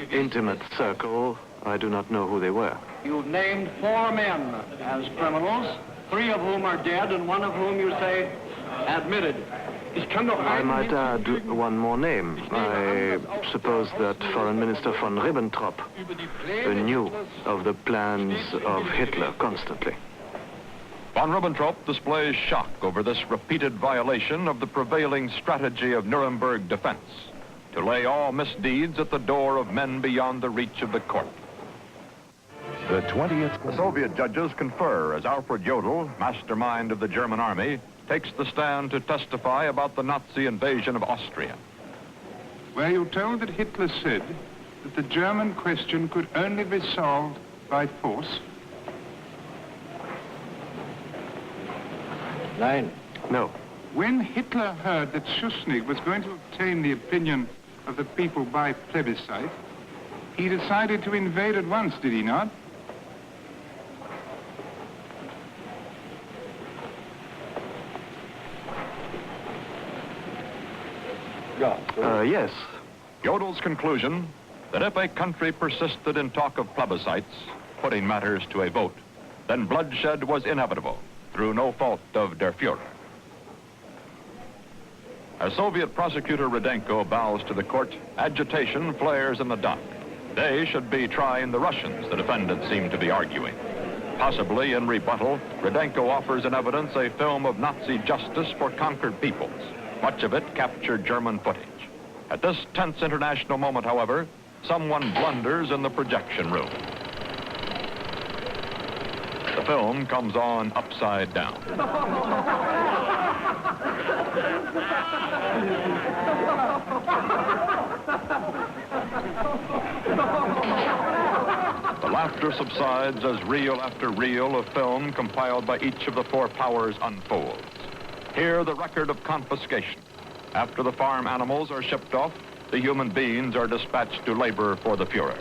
intimate circle, I do not know who they were. You've named 4 men as criminals, 3 of whom are dead and 1 of whom you say admitted. I might add one more name. I suppose that Foreign Minister von Ribbentrop knew of the plans of Hitler constantly. Von Ribbentrop displays shock over this repeated violation of the prevailing strategy of Nuremberg defense, to lay all misdeeds at the door of men beyond the reach of the court. The 20th... The Soviet judges confer as Alfred Jodl, mastermind of the German army, takes the stand to testify about the Nazi invasion of Austria. Were you told that Hitler said that the German question could only be solved by force? No. When Hitler heard that Schuschnigg was going to obtain the opinion of the people by plebiscite, he decided to invade at once, did he not? Yes. Jodl's conclusion that if a country persisted in talk of plebiscites, putting matters to a vote, then bloodshed was inevitable through no fault of der Fuhrer. As Soviet prosecutor Rudenko bows to the court, agitation flares in the dock. They should be trying the Russians, the defendants seem to be arguing. Possibly in rebuttal, Rudenko offers in evidence a film of Nazi justice for conquered peoples, much of it captured German footage. At this tense international moment, however, someone blunders in the projection room. The film comes on upside down. The laughter subsides as reel after reel of film compiled by each of the 4 powers unfolds. Here, the record of confiscation. After the farm animals are shipped off, the human beings are dispatched to labor for the Fuhrer.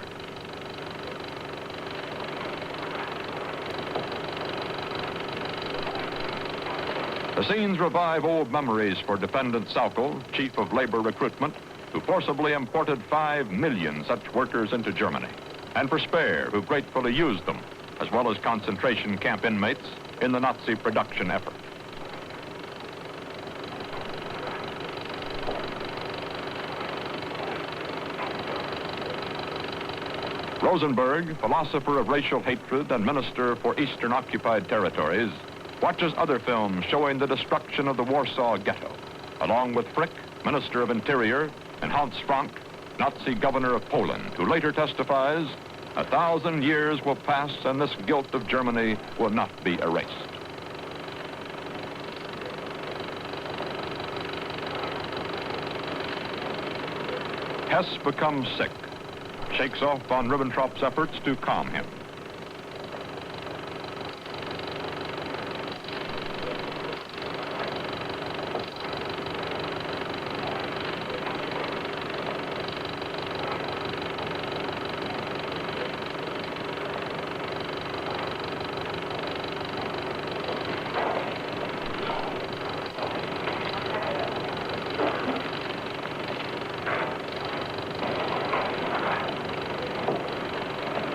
The scenes revive old memories for Defendant Saukel, Chief of Labor Recruitment, who forcibly imported 5 million such workers into Germany, and for Speer, who gratefully used them, as well as concentration camp inmates, in the Nazi production effort. Rosenberg, philosopher of racial hatred and minister for Eastern occupied territories, watches other films showing the destruction of the Warsaw Ghetto, along with Frick, Minister of Interior, and Hans Frank, Nazi governor of Poland, who later testifies, 1,000 years will pass and this guilt of Germany will not be erased. Hess becomes sick, shakes off von Ribbentrop's efforts to calm him.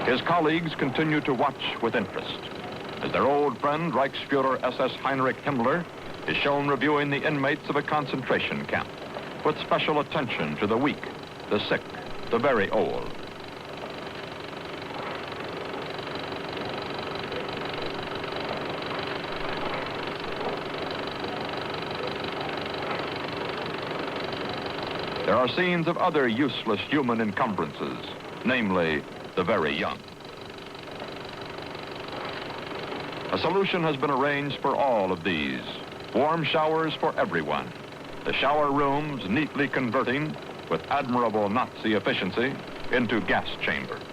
His colleagues continue to watch with interest as their old friend Reichsfuhrer SS Heinrich Himmler is shown reviewing the inmates of a concentration camp with special attention to the weak, the sick, the very old. There are scenes of other useless human encumbrances, namely the very young. A solution has been arranged for all of these. Warm showers for everyone. The shower rooms neatly converting, with admirable Nazi efficiency, into gas chambers.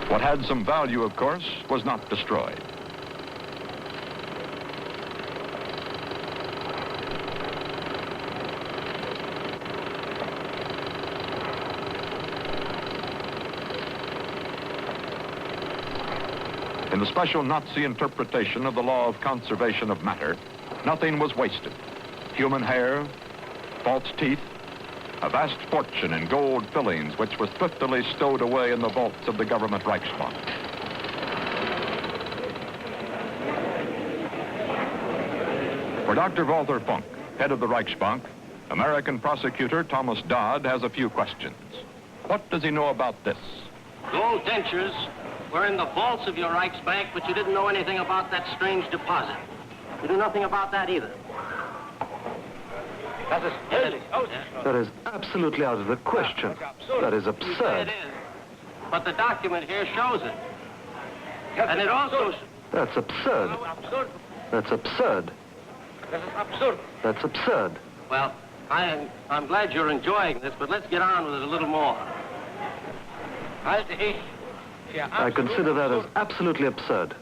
What had some value, of course, was not destroyed. In the special Nazi interpretation of the law of conservation of matter, nothing was wasted. Human hair, false teeth, a vast fortune in gold fillings which was thriftily stowed away in the vaults of the government Reichsbank. For Dr. Walter Funk, head of the Reichsbank, American prosecutor Thomas Dodd has a few questions. What does he know about this? Gold dentures were in the vaults of your Reichsbank, but you didn't know anything about that strange deposit. You knew nothing about that either. That is absolutely out of the question. That is absurd. It is. But the document here shows it. And it also... That's absurd. That's absurd. That's absurd. Well, I'm glad you're enjoying this, but let's get on with it a little more. I consider that as absolutely absurd.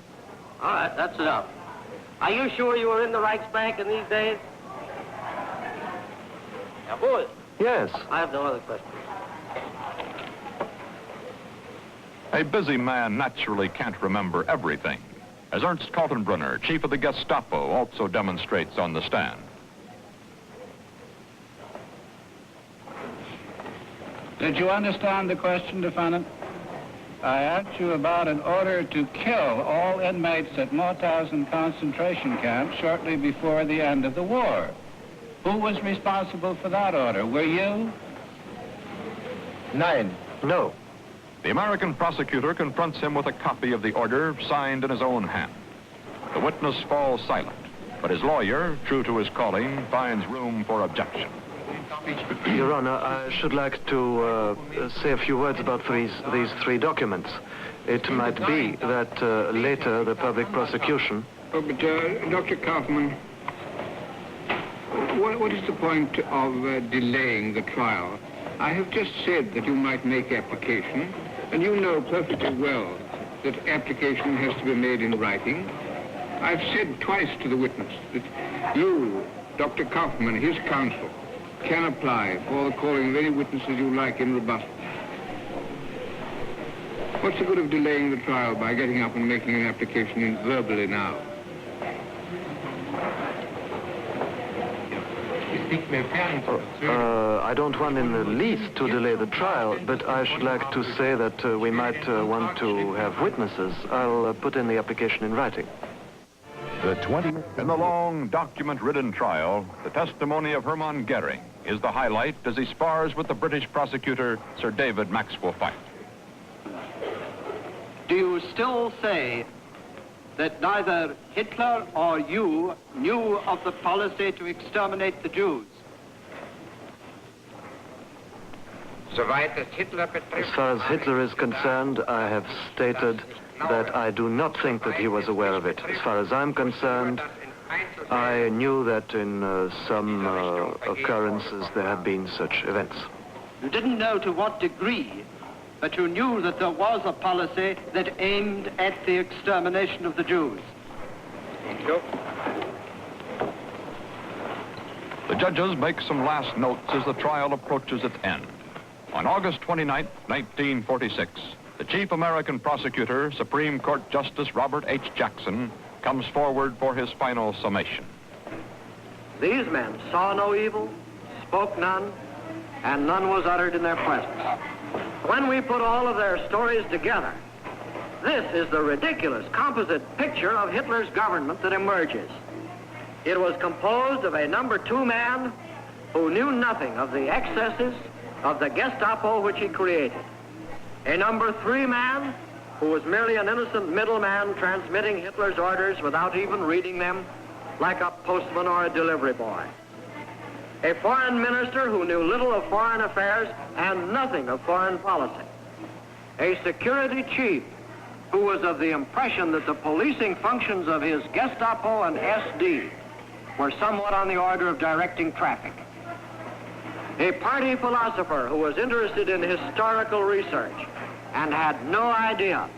All right, that's enough. Are you sure you were in the Reichsbank in these days? Yes. I have no other questions. A busy man naturally can't remember everything, as Ernst Kaltenbrunner, chief of the Gestapo, also demonstrates on the stand. Did you understand the question, defendant? I asked you about an order to kill all inmates at Mauthausen concentration camp shortly before the end of the war. Who was responsible for that order? Were you? Nein. No. The American prosecutor confronts him with a copy of the order signed in his own hand. The witness falls silent, but his lawyer, true to his calling, finds room for objection. Your Honor, I should like to say a few words about these three documents. It might be that later the public prosecution... Oh, but Dr. Kaufman, what is the point of delaying the trial? I have just said that you might make application, and you know perfectly well that application has to be made in writing. I've said twice to the witness that you, Dr. Kaufman, his counsel, can apply for the calling of any witnesses you like in robustness. What's the good of delaying the trial by getting up and making an application verbally now? I don't want in the least to delay the trial, but I should like to say that we might want to have witnesses. I'll put in the application in writing. In the long, document-ridden trial, the testimony of Hermann Goering is the highlight as he spars with the British prosecutor, Sir David Maxwell Fyfe. Do you still say that neither Hitler or you knew of the policy to exterminate the Jews? As far as Hitler is concerned, I have stated that I do not think that he was aware of it. As far as I'm concerned, I knew that in some occurrences there had been such events. You didn't know to what degree, but you knew that there was a policy that aimed at the extermination of the Jews. The judges make some last notes as the trial approaches its end. On August 29, 1946, the chief American prosecutor, Supreme Court Justice Robert H. Jackson, comes forward for his final summation. These men saw no evil, spoke none, and none was uttered in their presence. When we put all of their stories together, this is the ridiculous composite picture of Hitler's government that emerges. It was composed of a number 2 man who knew nothing of the excesses of the Gestapo which he created. A number 3 man who was merely an innocent middleman transmitting Hitler's orders without even reading them, like a postman or a delivery boy. A foreign minister who knew little of foreign affairs and nothing of foreign policy. A security chief who was of the impression that the policing functions of his Gestapo and SD were somewhat on the order of directing traffic. A party philosopher who was interested in historical research and had no idea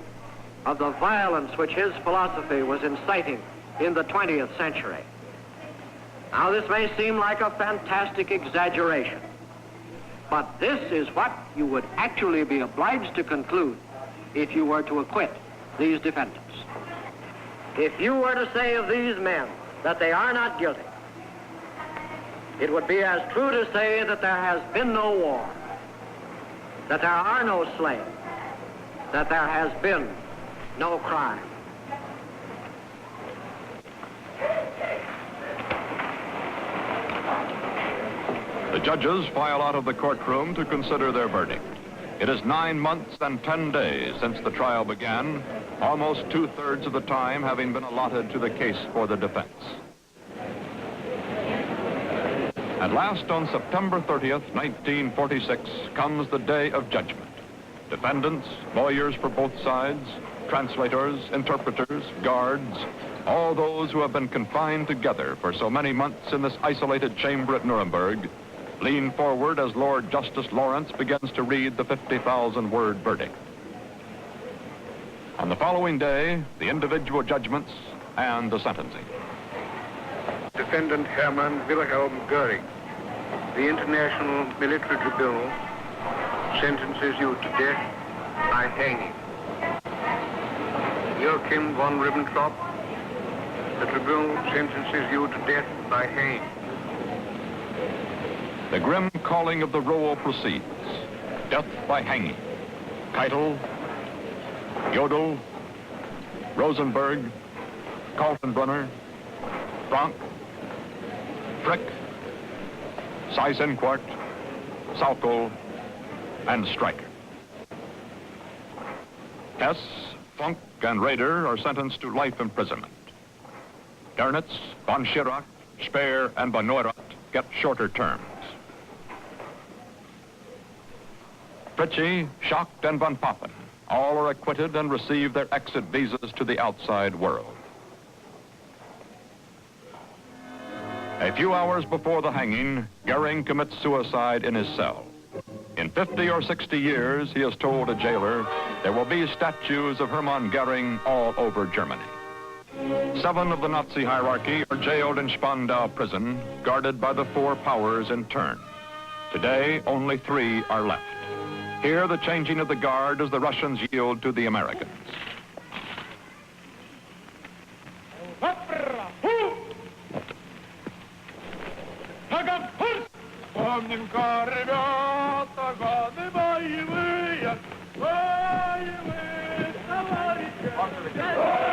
of the violence which his philosophy was inciting in the 20th century. Now, this may seem like a fantastic exaggeration, but this is what you would actually be obliged to conclude if you were to acquit these defendants. If you were to say of these men that they are not guilty, it would be as true to say that there has been no war, that there are no slain, that there has been no crime. The judges file out of the courtroom to consider their verdict. It is 9 months and 10 days since the trial began, almost 2/3 of the time having been allotted to the case for the defense. At last, on September 30th, 1946, comes the day of judgment. Defendants, lawyers for both sides, translators, interpreters, guards, all those who have been confined together for so many months in this isolated chamber at Nuremberg, lean forward as Lord Justice Lawrence begins to read the 50,000-word verdict. On the following day, the individual judgments and the sentencing. Defendant Hermann Wilhelm Göring, the International Military Tribunal sentences you to death by hanging. Joachim von Ribbentrop, the tribunal sentences you to death by hanging. The grim calling of the roll proceeds. Death by hanging. Keitel, Jodl, Rosenberg, Kaltenbrunner, Frank, Frick, Seyss-Inquart, Sauckel, and Streicher. Hess, Funk, and Raeder are sentenced to life imprisonment. Dernitz, von Schirach, Speer, and von Neurath get shorter terms. Fritschy, Schacht, and von Papen all are acquitted and receive their exit visas to the outside world. A few hours before the hanging, Göring commits suicide in his cell. In 50 or 60 years, he has told a jailer, there will be statues of Hermann Göring all over Germany. 7 of the Nazi hierarchy are jailed in Spandau prison, guarded by the 4 powers in turn. Today, only 3 are left. Here, the changing of the guard as the Russians yield to the Americans.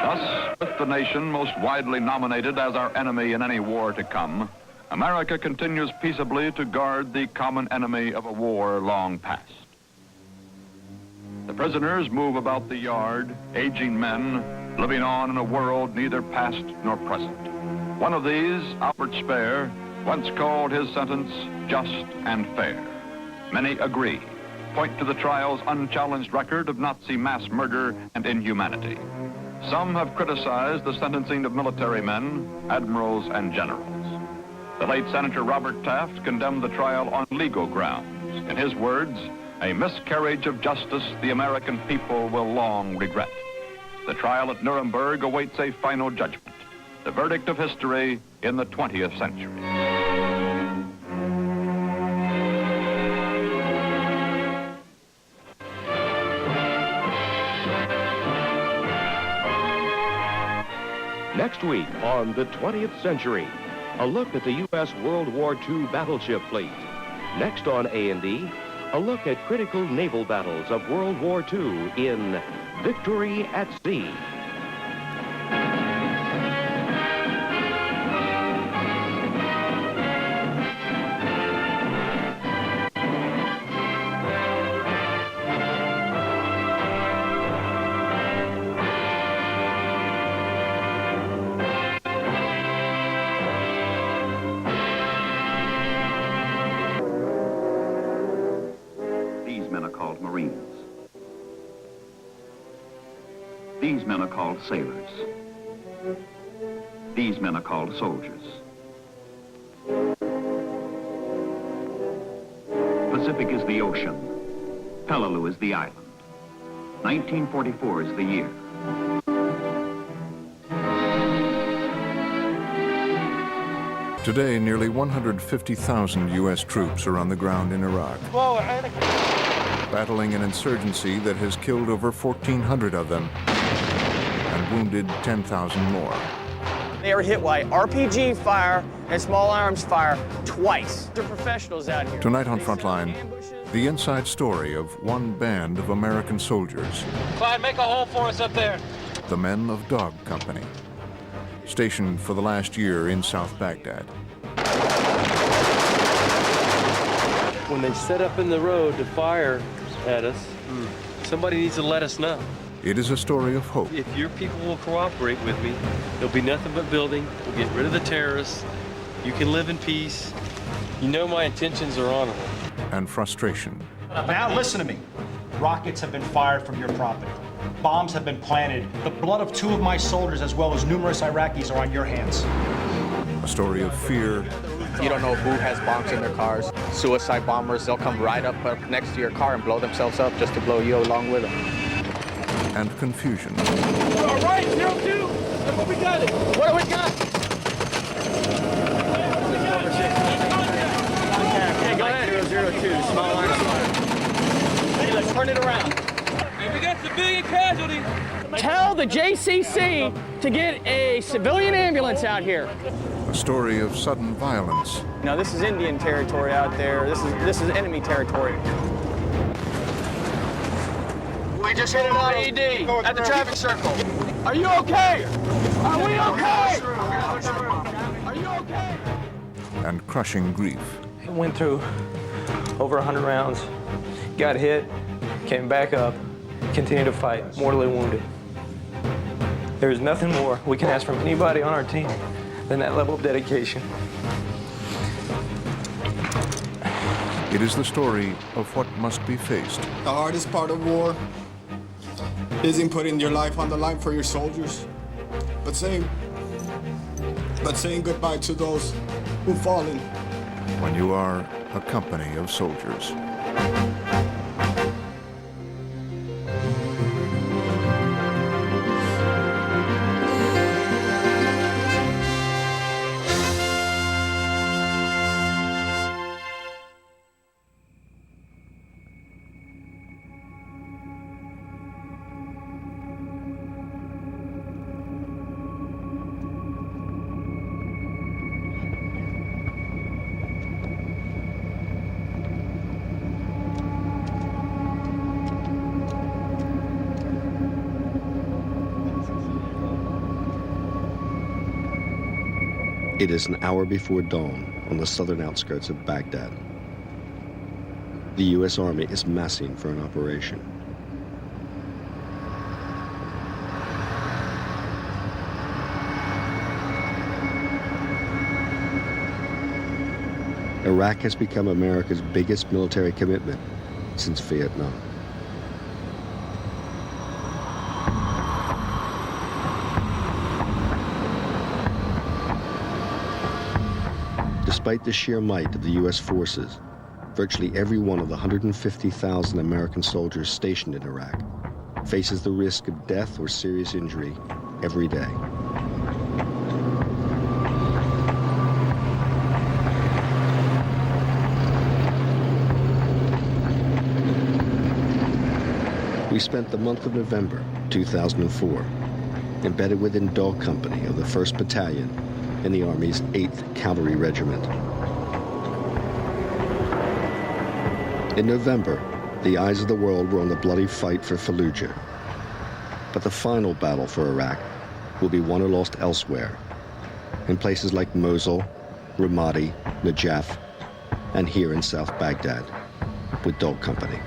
Thus, with the nation most widely nominated as our enemy in any war to come, America continues peaceably to guard the common enemy of a war long past. The prisoners move about the yard, aging men, living on in a world neither past nor present. One of these, Albert Speer, once called his sentence just and fair. Many agree, point to the trial's unchallenged record of Nazi mass murder and inhumanity. Some have criticized the sentencing of military men, admirals, and generals. The late Senator Robert Taft condemned the trial on legal grounds. In his words, a miscarriage of justice the American people will long regret. The trial at Nuremberg awaits a final judgment, the verdict of history in the 20th century. Next week on The 20th Century, a look at the U.S. World War II battleship fleet. Next on A&E, a look at critical naval battles of World War II in Victory at Sea. These men are called Marines. These men are called sailors. These men are called soldiers. Pacific is the ocean. Peleliu is the island. 1944 is the year. Today, nearly 150,000 U.S. troops are on the ground in Iraq, battling an insurgency that has killed over 1,400 of them and wounded 10,000 more. They are hit by RPG fire and small arms fire twice. They're professionals out here. Tonight on Frontline, the inside story of one band of American soldiers, Clyde, make a hole for us up there. the Men of Dog Company, stationed for the last year in South Baghdad. When they set up in the road to fire at us, somebody needs to let us know. It is a story of hope If your people will cooperate with me, there'll be nothing but building. We'll get rid of the terrorists. You can live in peace. You know my intentions are honorable. and frustration. Now listen to me. Rockets have been fired from your property. Bombs have been planted. The blood of 2 of my soldiers, as well as numerous Iraqis, are on your hands. A story of fear You don't know who has bombs in their cars. Suicide bombers, they'll come right up next to your car and blow themselves up just to blow you along with them. and confusion. All right, 02. What we got it? What do we got? Okay, go ahead. 002, small arms fire. Hey, let's turn it around. Hey, we got civilian casualties. Tell the JCC to get a civilian ambulance out here. A story of sudden violence Now, this is Indian territory out there. This is enemy territory. We just hit an IED at the traffic circle. Are you okay? Are we okay? Are you okay? and crushing grief. Went through over 100 rounds, got hit, came back up, continued to fight, mortally wounded. There's nothing more we can ask from anybody on our team than that level of dedication. It is the story of what must be faced. The hardest part of war isn't putting your life on the line for your soldiers, but saying goodbye to those who've fallen. When you are a company of soldiers. It is an hour before dawn on the southern outskirts of Baghdad. The U.S. Army is massing for an operation. Iraq has become America's biggest military commitment since Vietnam. Despite the sheer might of the U.S. forces, virtually every one of the 150,000 American soldiers stationed in Iraq faces the risk of death or serious injury every day. We spent the month of November 2004 embedded within Dog Company of the 1st Battalion in the Army's 8th Cavalry Regiment. In November, the eyes of the world were on the bloody fight for Fallujah. But the final battle for Iraq will be won or lost elsewhere, in places like Mosul, Ramadi, Najaf, and here in South Baghdad, with Dog Company.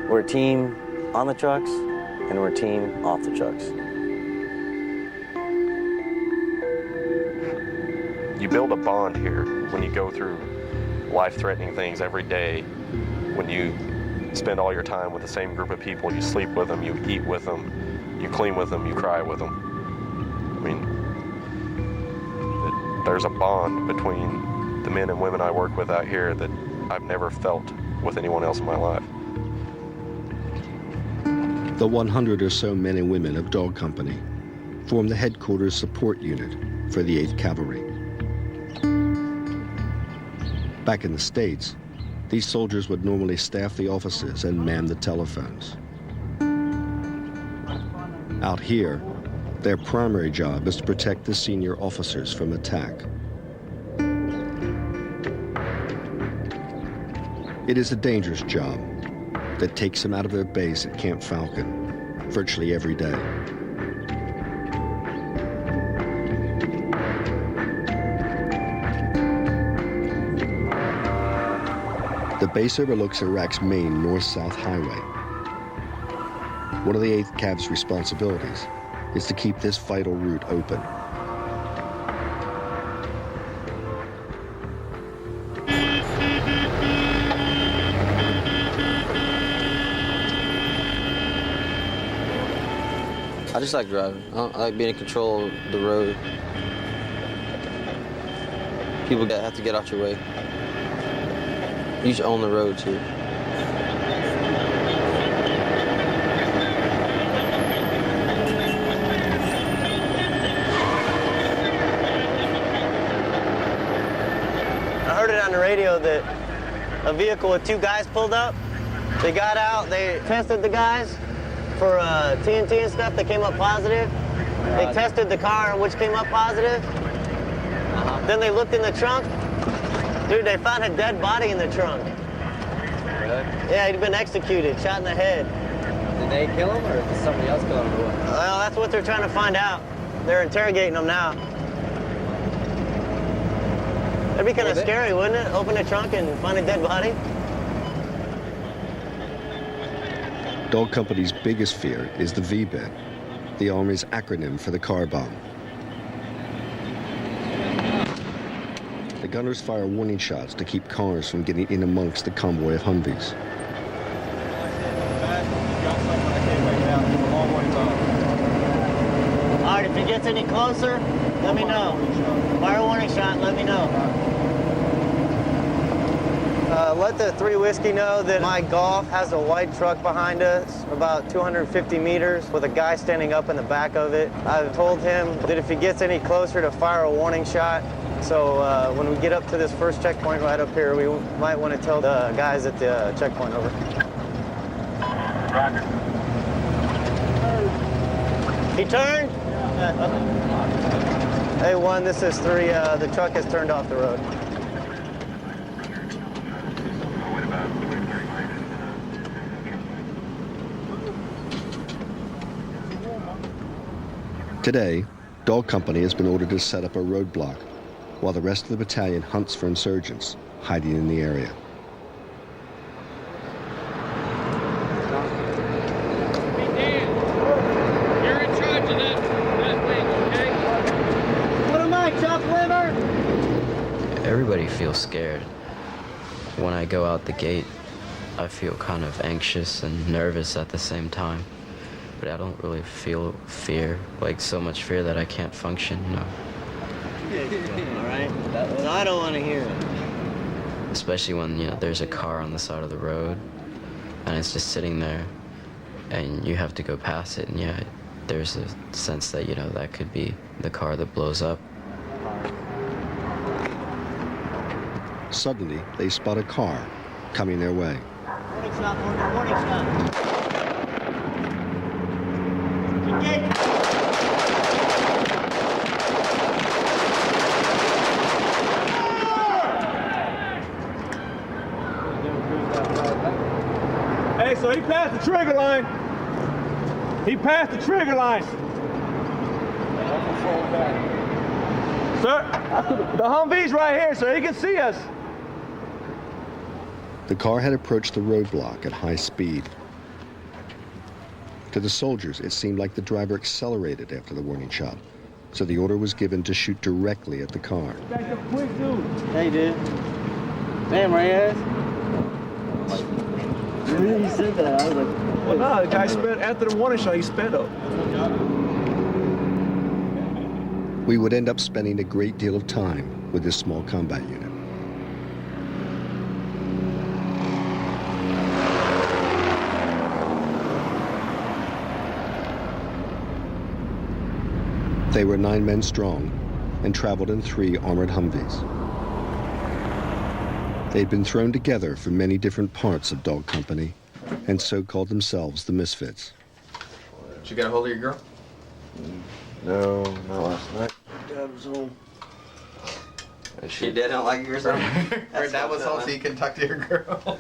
We're a team on the trucks, and we're a team off the trucks. You build a bond here when you go through life-threatening things every day, when you spend all your time with the same group of people, you sleep with them, you eat with them, you clean with them, you cry with them. I mean, there's a bond between the men and women I work with out here that I've never felt with anyone else in my life. The 100 or so men and women of Dog Company form the headquarters support unit for the 8th Cavalry. Back in the States, these soldiers would normally staff the offices and man the telephones. Out here, their primary job is to protect the senior officers from attack. It is a dangerous job that takes them out of their base at Camp Falcon virtually every day. The base overlooks Iraq's main north-south highway. One of the 8th Cav's responsibilities is to keep this vital route open. I just like driving. I like being in control of the road. People have to get out your way. You should own the road too. I heard it on the radio that a vehicle with 2 guys pulled up. They got out, they tested the guys for TNT and stuff that came up positive. They tested the car, which came up positive. Then they looked in the trunk. Dude, they found a dead body in the trunk. Really? Yeah, he'd been executed, shot in the head. Did they kill him, or did somebody else kill him? Well, that's what they're trying to find out. They're interrogating him now. That'd be kind of scary, wouldn't it? Open the trunk and find a dead body. Dog Company's biggest fear is the VBIT, the Army's acronym for the car bomb. The gunners fire warning shots to keep cars from getting in amongst the convoy of Humvees. All right, if it gets any closer, let me know. Fire a warning shot, let me know. Let the 3 Whiskey know that my Golf has a white truck behind us, about 250 meters, with a guy standing up in the back of it. I've told him that if he gets any closer to fire a warning shot. So when we get up to this first checkpoint right up here, we might want to tell the guys at the checkpoint over. Roger. He turned? Hey, 1, this is 3. The truck has turned off the road. Today, Dog Company has been ordered to set up a roadblock while the rest of the battalion hunts for insurgents hiding in the area. You're in charge of that thing, okay? What am I, chopped liver? Everybody feels scared. When I go out the gate, I feel kind of anxious and nervous at the same time. but I don't really feel fear, like so much fear that I can't function, you know. All right? Well, I don't want to hear it. Especially when, you know, there's a car on the side of the road, and it's just sitting there, and you have to go past it, and yeah, there's a sense that, you know, that could be the car that blows up. Suddenly, they spot a car coming their way. Warning shot, warning shot. Engage. Hey, so he passed the trigger line. He passed the trigger line. Sir, the Humvee's right here, so he can see us. The car had approached the roadblock at high speed. To the soldiers, it seemed like the driver accelerated after the warning shot, so the order was given to shoot directly at the car. That's a quick dude. Hey, dude. Damn, Reyes. When you said that, I was like, well, no, the guy sped, after the warning shot, he sped up. We would end up spending a great deal of time with this small combat unit. They were 9 men strong and traveled in 3 armored Humvees. They'd been thrown together from many different parts of Dog Company and so called themselves the Misfits. Did you get a hold of your girl? No, not last night. Dad was home. She did not like your son? Her dad was home so you can talk to your girl.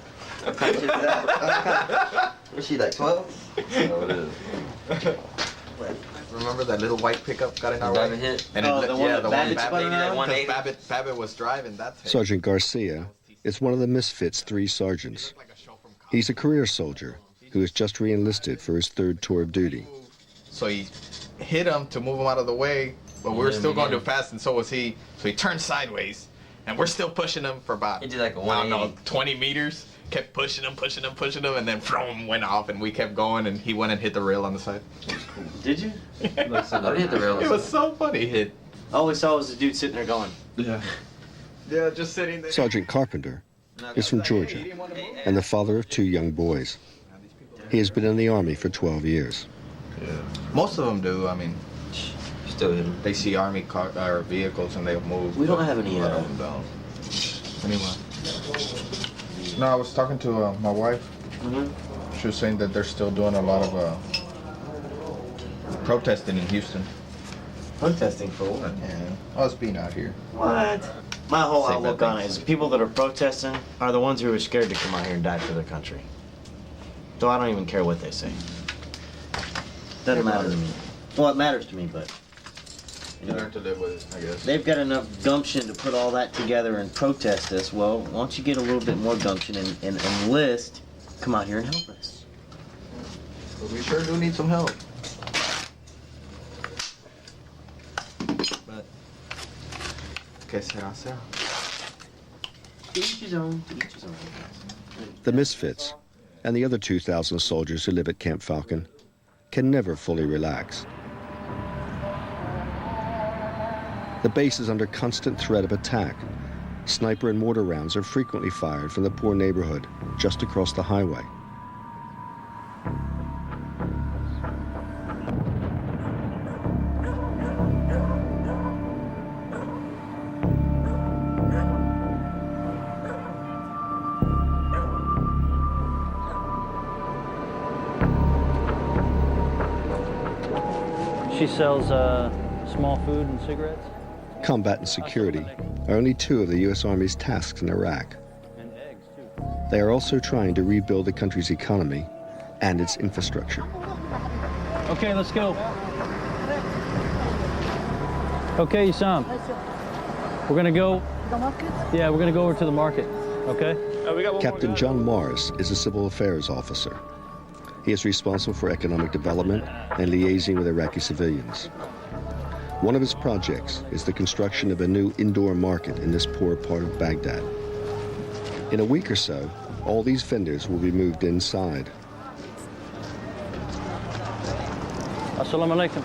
Was she like 12? So it is. Remember that little white pickup got in our way? Hit? And oh, the one that Babbitt spun around? Because Babbitt was driving, that's it. Sergeant Garcia is one of the Misfits' 3 sergeants. He's a career soldier who has just re-enlisted for his 3rd tour of duty. So he hit him to move him out of the way, but we were still going too fast, and so was he. So he turned sideways, and we're still pushing him for about, he did like a 20 meters. Kept pushing him, and then from went off, and we kept going, and he went and hit the rail on the side. Did you? I didn't hit the rail. It was so funny hit. All we saw was the dude sitting there going. Yeah. Yeah, just sitting there. Sergeant Carpenter is from Georgia and the father of 2 young boys. He has been in the Army for 12 years. Yeah. Most of them do. I mean, still hit them. They see Army vehicles and they'll move. We don't have any. Anyway. No, I was talking to my wife. She was saying that they're still doing a lot of protesting in Houston. Protesting for what? Yeah, us being out here. What? My whole outlook on it is people that are protesting are the ones who are scared to come out here and die for their country. So I don't even care what they say. Doesn't matter to me. Well, it matters to me, but... You learn to live with it, I guess. They've got enough gumption to put all that together and protest this. Well, why don't you get a little bit more gumption and enlist, come out here and help us. But we sure do need some help. But, que será, será. To each his own, to each his own. The Misfits and the other 2,000 soldiers who live at Camp Falcon can never fully relax. The base is under constant threat of attack. Sniper and mortar rounds are frequently fired from the poor neighborhood just across the highway. She sells small food and cigarettes. Combat and security are only 2 of the U.S. Army's tasks in Iraq. They are also trying to rebuild the country's economy and its infrastructure. Okay, let's go. Okay, Sam. We're gonna go. Yeah, we're gonna go over to the market. Okay. Captain John Morris is a civil affairs officer. He is responsible for economic development and liaising with Iraqi civilians. One of his projects is the construction of a new indoor market in this poor part of Baghdad. In a week or so, all these vendors will be moved inside. Assalamu alaikum.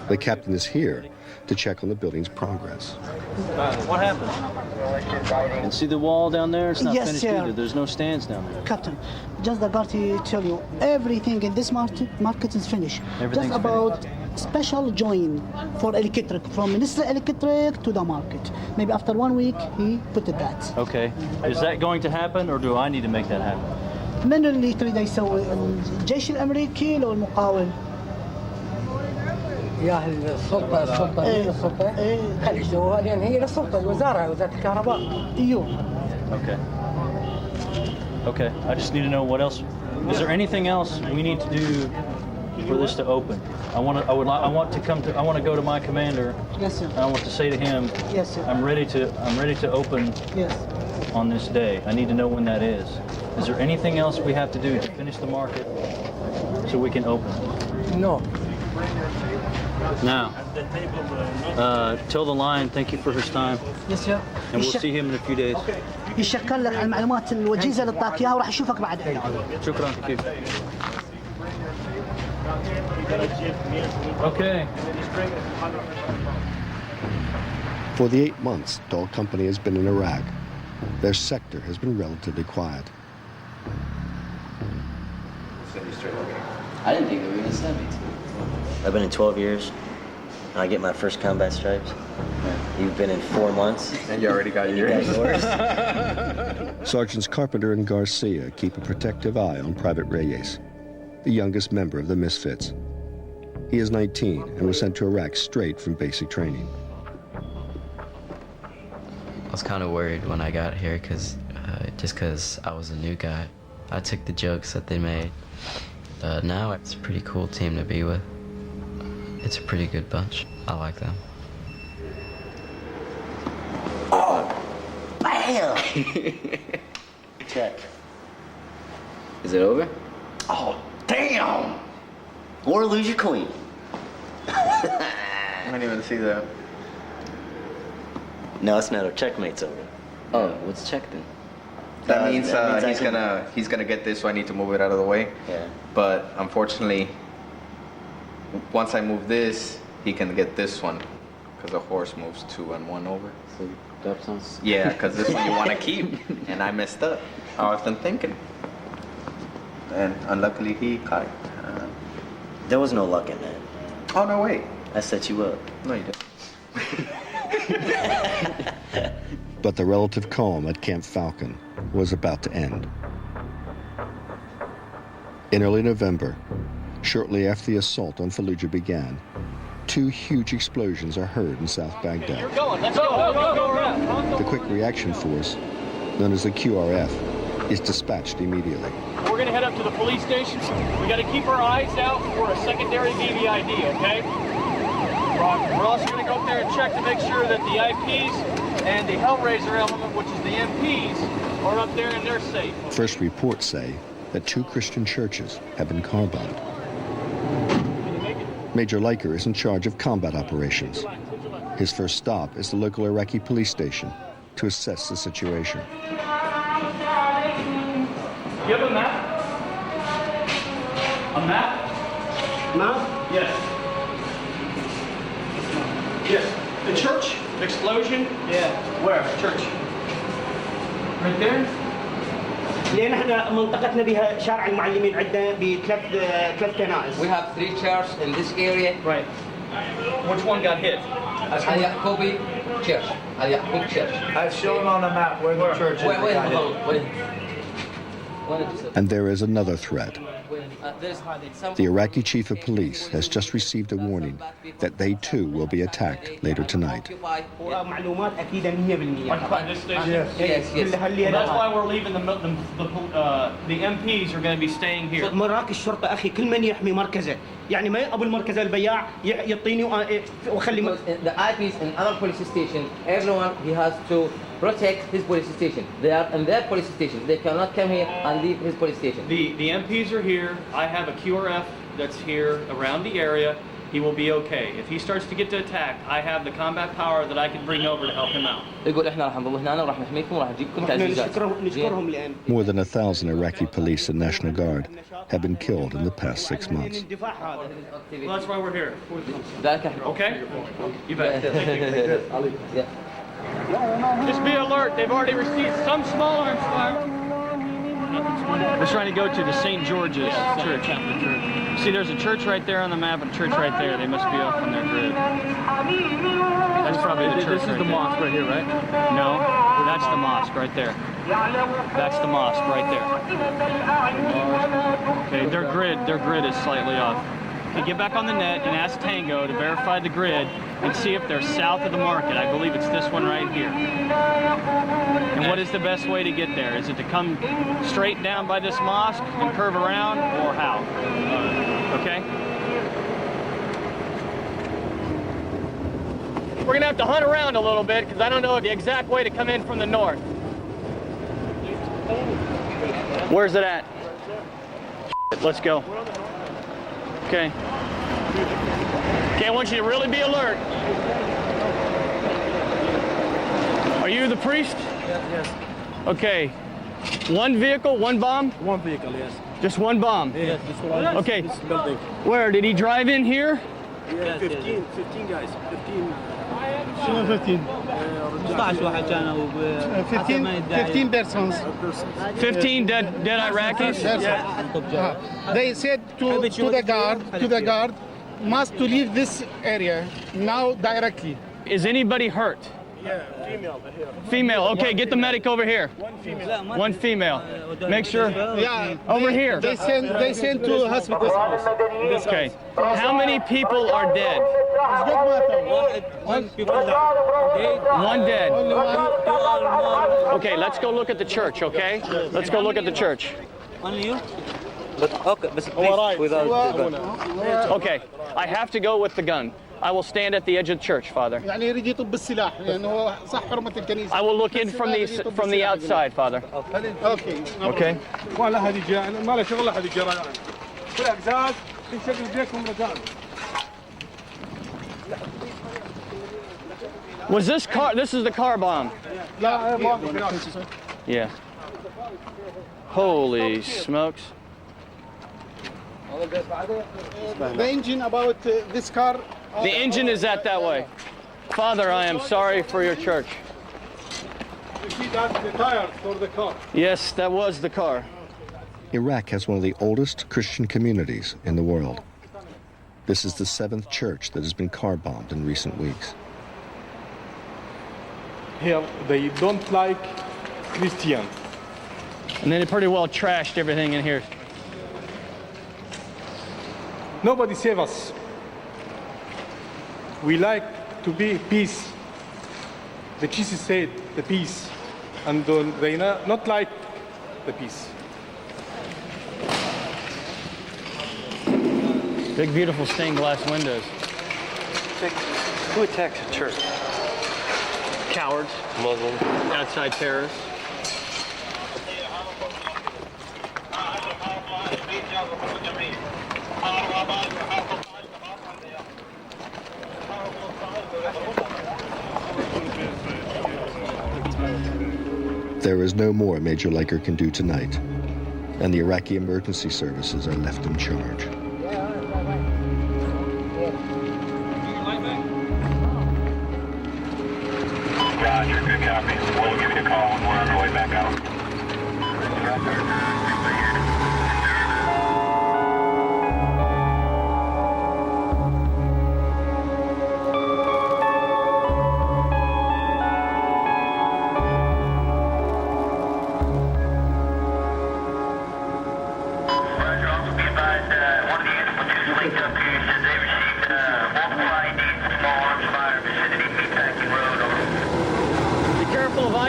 The captain is here to check on the building's progress. What happened? And see the wall down there? It's not Yes, finished sir. either. There's no stands down there. Captain, just the guard to tell you, everything in this market is finished. Everything's just about special join for electric, from Minister Electric to the market. Maybe after 1 week, he put it that. Okay. Is that going to happen, or do I need to make that happen? من اللي تريد يسوي الجيش الامريكي لو المقاول؟ يا السلطه هي السلطه خلي يسووها لان هي للسلطه الوزاره الكهرباء. ايوه. Okay. Okay. I just need to know what else. Is there anything else we need to do for this to open? I want to go to my commander. Yes, sir. I want to say to him, yes, sir. I'm ready to open. Yes. On this day. I need to know when that is. Is there anything else we have to do to finish the market so we can open? No. Now, tell the lion thank you for his time. Yes, sir. And we'll see him in a few days. يشكر لك على المعلومات الوجيزه اللي اعطاك اياها وراح يشوفك بعد. شكرا كيف. Okay. For the 8 months Dog Company has been in Iraq, their sector has been relatively quiet. I didn't think they were going to send me to. I've been in 12 years, and I get my first combat stripes. You've been in 4 months. And you already got yours. Sergeants Carpenter and Garcia keep a protective eye on Private Reyes, the youngest member of the Misfits. He is 19 and was sent to Iraq straight from basic training. I was kind of worried when I got here just because I was a new guy. I took the jokes that they made. Now it's a pretty cool team to be with. It's a pretty good bunch. I like them. Oh, bam! Check. Is it over? Oh, damn! Or lose your queen. I didn't even see that. No, it's not. Our checkmate's over. Oh, what's check then? That means he's gonna get this, so I need to move it out of the way. Yeah. But unfortunately, once I move this, he can get this one, because the horse moves 2 and 1 over. So that sounds. Yeah, because this one you want to keep, and I messed up. I wasn't thinking, and unluckily he caught it. There was no luck in that. Oh no, wait. I set you up. No, you didn't. But the relative calm at Camp Falcon was about to end. In early November, shortly after the assault on Fallujah began, 2 huge explosions are heard in South Baghdad. You're going. Let's go. Go around. The Quick Reaction Force, known as the QRF, is dispatched immediately. We're going to head up to the police station. We got to keep our eyes out for a secondary BVID, okay? We're also going to go up there and check to make sure that the IPs and the Hellraiser element, which is the MPs, are up there and they're safe. First reports say that 2 Christian churches have been car bombed. Major Liker is in charge of combat operations. His first stop is the local Iraqi police station to assess the situation. You have a map? A map? Map? Yes. Yes. The church? Explosion? Yeah. Where? Church. Right there? لان احنا منطقتنا بها شارع المعلمين عندنا ب3 كنائس. We have 3 churches in this area. Right. Which one got hit? Al Yaqubi Church. Al Yaqub Church. As shown on the map where the church is. Wait. And there is another threat. The Iraqi chief of police has just received a warning that they too will be attacked later tonight. معلومات أكيدة 100%. On this station? Yes. That's why we're leaving the MPs are going to be staying here. مراكز الشرطة أخي كل من يحمي مركزه، يعني ما أبو المركز البياع يعطيني وأخلي. The IPs and other police stations, everyone he has to protect his police station. They are in their police station. They cannot come here and leave his police station. The MPs are here. I have a QRF that's here around the area. he will be okay. If he starts to get to attack, I have the combat power that I can bring over to help him out. يقول احنا راح نظل هنا وراح نحميكم وراح نجيبكم تعزيزات. More than 1,000 Iraqi police and National Guard have been killed in the past 6 months. Well, that's why we're here. Okay? You bet. Just be alert. They've already received some small arms fire. We're trying to go to the St. George's Church. See, there's a church right there on the map and a church right there. They must be off on their grid. That's probably the church. This is the mosque right here, right? No, that's the mosque right there. That's the mosque right there. Okay, their grid is slightly off. Okay, get back on the net and ask Tango to verify the grid and see if they're south of the market. I believe it's this one right here. And what is the best way to get there? Is it to come straight down by this mosque and curve around, or how? Okay? We're gonna have to hunt around a little bit because I don't know the exact way to come in from the north. Where's it at? Let's go. Okay. Okay, I want you to really be alert. Are you the priest? Yes. Okay. One vehicle, one bomb? One vehicle, yes. Just one bomb? Yes, this one. Okay. This building. Where? Did he drive in here? Yeah, 15 guys. 15. شنو 15 15 persons. 15 dead Iraqis? They said to the guard must to leave this area now directly. Is anybody hurt? Yeah, female here. Female. Okay, get the medic over here. One female. One female. Make sure. Yeah, over here. They send to hospital. Okay. How many people are dead? One dead. Okay, let's go look at the church, okay? Let's go look at the church. Only you? Okay, I have to go with the gun. I will stand at the edge of the church, Father. I will look in from the outside, Father. Okay. Okay. Was this car? This is the car bomb. Yeah. Holy smokes. The engine about this car. The engine is that way. Father, I am sorry for your church. You see, that's the tires for the car. Yes, that was the car. Iraq has one of the oldest Christian communities in the world. This is the 7th church that has been car bombed in recent weeks. Here, they don't like Christian. And then they pretty well trashed everything in here. Nobody save us. We like to be peace. The Jesus said the peace, and they not like the peace. Big, beautiful stained glass windows. Who attacked the church? Cowards. Muslims. Outside terrorists. There is no more Major Liker can do tonight, and the Iraqi emergency services are left in charge. Roger, good copy. We'll give you a call when we're on our way back out.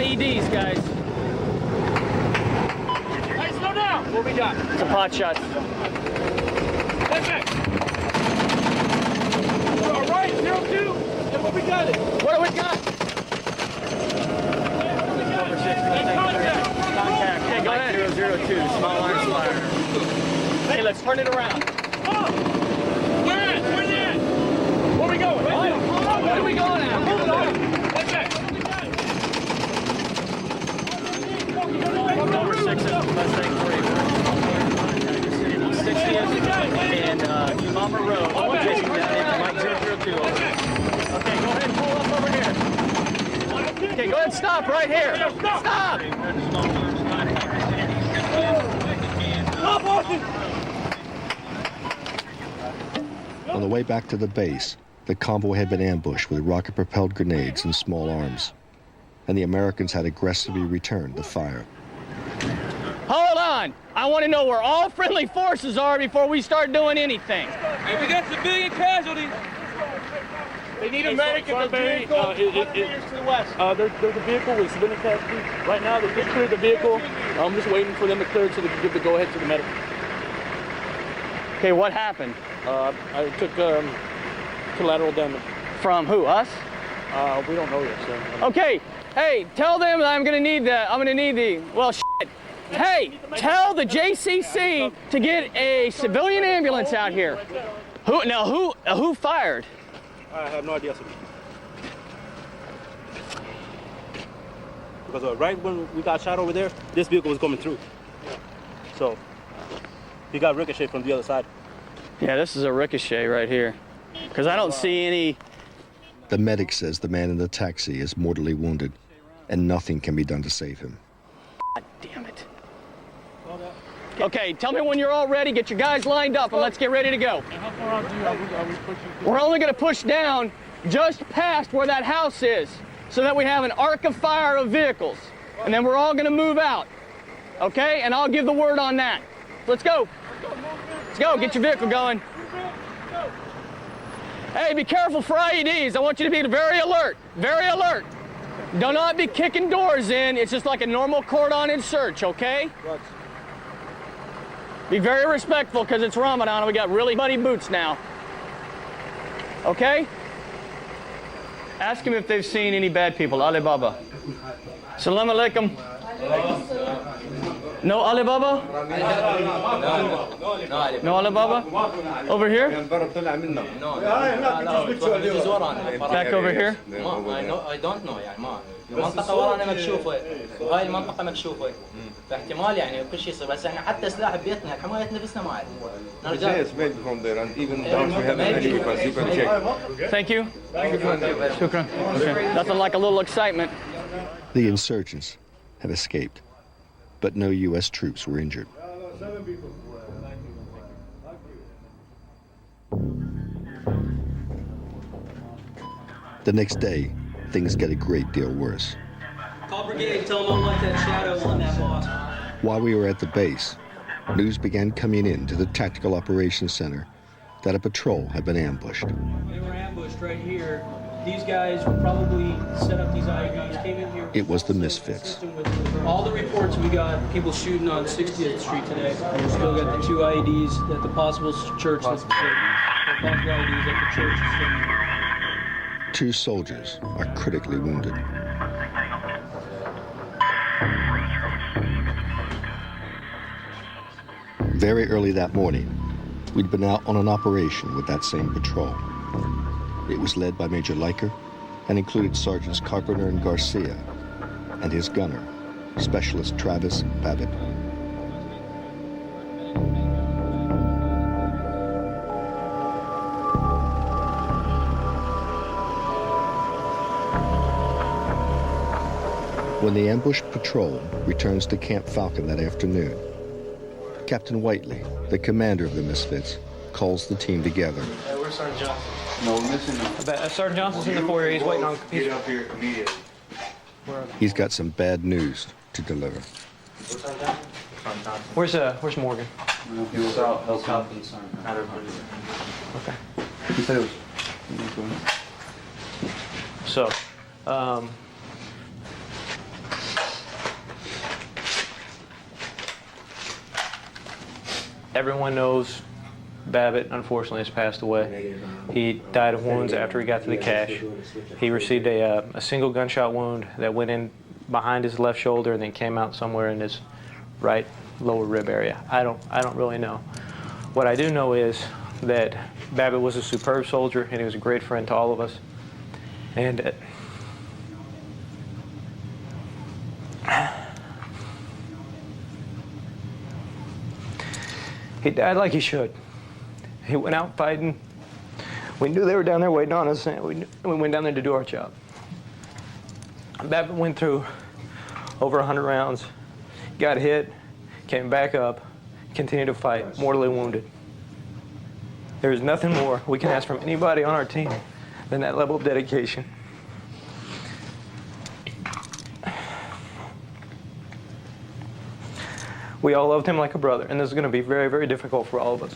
IEDs, guys. Hey, slow down. What we got? It's a pot shot. All right, 02. Yeah, what we got it? What do we got? Contact. Okay, go ahead. 002, small arms fire. Hey, let's turn it around. Oh. Where at? Where's it? 6 Mustang 3. Just sitting on 60th and New Mama Road. I want Jason down here to Mike 002. Okay, go ahead and pull up over here. Okay, go ahead and stop right here. Stop! Stop, Austin! On the way back to the base, the convoy had been ambushed with rocket-propelled grenades and small arms, and the Americans had aggressively returned the fire. Hold on! I want to know where all friendly forces are before we start doing anything. Hey, we got civilian casualties. They need a medic in the vehicle. To the west. There's a vehicle with civilian casualties. Right now, they just cleared the vehicle. I'm just waiting for them to clear it so they can give the go-ahead to the medic. Okay, what happened? I took collateral damage. From who, us? We don't know yet, sir. Okay, hey, tell them that I'm gonna need the, well, shit. Hey, tell the JCC to get a civilian ambulance out here. Who fired? I have no idea, sir. Because right when we got shot over there, this vehicle was coming through. So, he got ricochet from the other side. Yeah, this is a ricochet right here. Because I don't see any... The medic says the man in the taxi is mortally wounded, and nothing can be done to save him. God damn it. Okay, tell me when you're all ready, get your guys lined up, and let's get ready to go. How far out are we pushing? We're only going to push down just past where that house is, so that we have an arc of fire of vehicles. And then we're all going to move out. Okay? And I'll give the word on that. Let's go. Let's go. Get your vehicle going. Hey, be careful for IEDs. I want you to be very alert. Very alert. Do not be kicking doors in. It's just like a normal cordon search, okay? Right. Be very respectful because it's Ramadan and we got really muddy boots now. Okay? Ask them if they've seen any bad people. Alibaba. Salam alaikum. No Alibaba? No Alibaba? Over here? Back over here? I don't know يعني المنطقة ورانا مكشوفة وهاي المنطقة مكشوفة فاحتمال يعني كل شيء يصير بس احنا حتى سلاح بيتنا حماية نفسنا ما عندنا نرجع. Thank you. Shukran. Okay. Nothing like a little excitement. The insurgents have escaped, but no U.S. troops were injured. The next day, things get a great deal worse. Call brigade, tell them don't let that shadow on that boss. While we were at the base, news began coming in to the Tactical Operations Center that a patrol had been ambushed. They were ambushed right here. These guys probably set up these IEDs, came in here. It was the Misfits. All the reports we got, people shooting on 60th Street today. We still got the 2 IEDs at the possible church. The possible IEDs at the church. 2 soldiers are critically wounded. Very early that morning, we'd been out on an operation with that same patrol. It was led by Major Leiker and included Sergeants Carpenter and Garcia and his gunner, Specialist Travis Babbitt. When the ambushed patrol returns to Camp Falcon that afternoon, Captain Whiteley, the commander of the Misfits, calls the team together. Where's Sergeant Johnson? No, we're missing them. Sergeant Johnson's in the foyer. He's waiting on. Get up here immediately. He's got some bad news to deliver. Where's Morgan? He was out helping. Okay. He said it was. So, everyone knows Babbitt, unfortunately, has passed away. He died of wounds after he got to the cache. He received a single gunshot wound that went in behind his left shoulder and then came out somewhere in his right lower rib area. I don't really know. What I do know is that Babbitt was a superb soldier and he was a great friend to all of us. And He died like he should. He went out fighting. We knew they were down there waiting on us, and we went down there to do our job. Babbitt went through over 100 rounds, got hit, came back up, continued to fight, mortally wounded. There's nothing more we can ask from anybody on our team than that level of dedication. We all loved him like a brother, and this is going to be very, very difficult for all of us,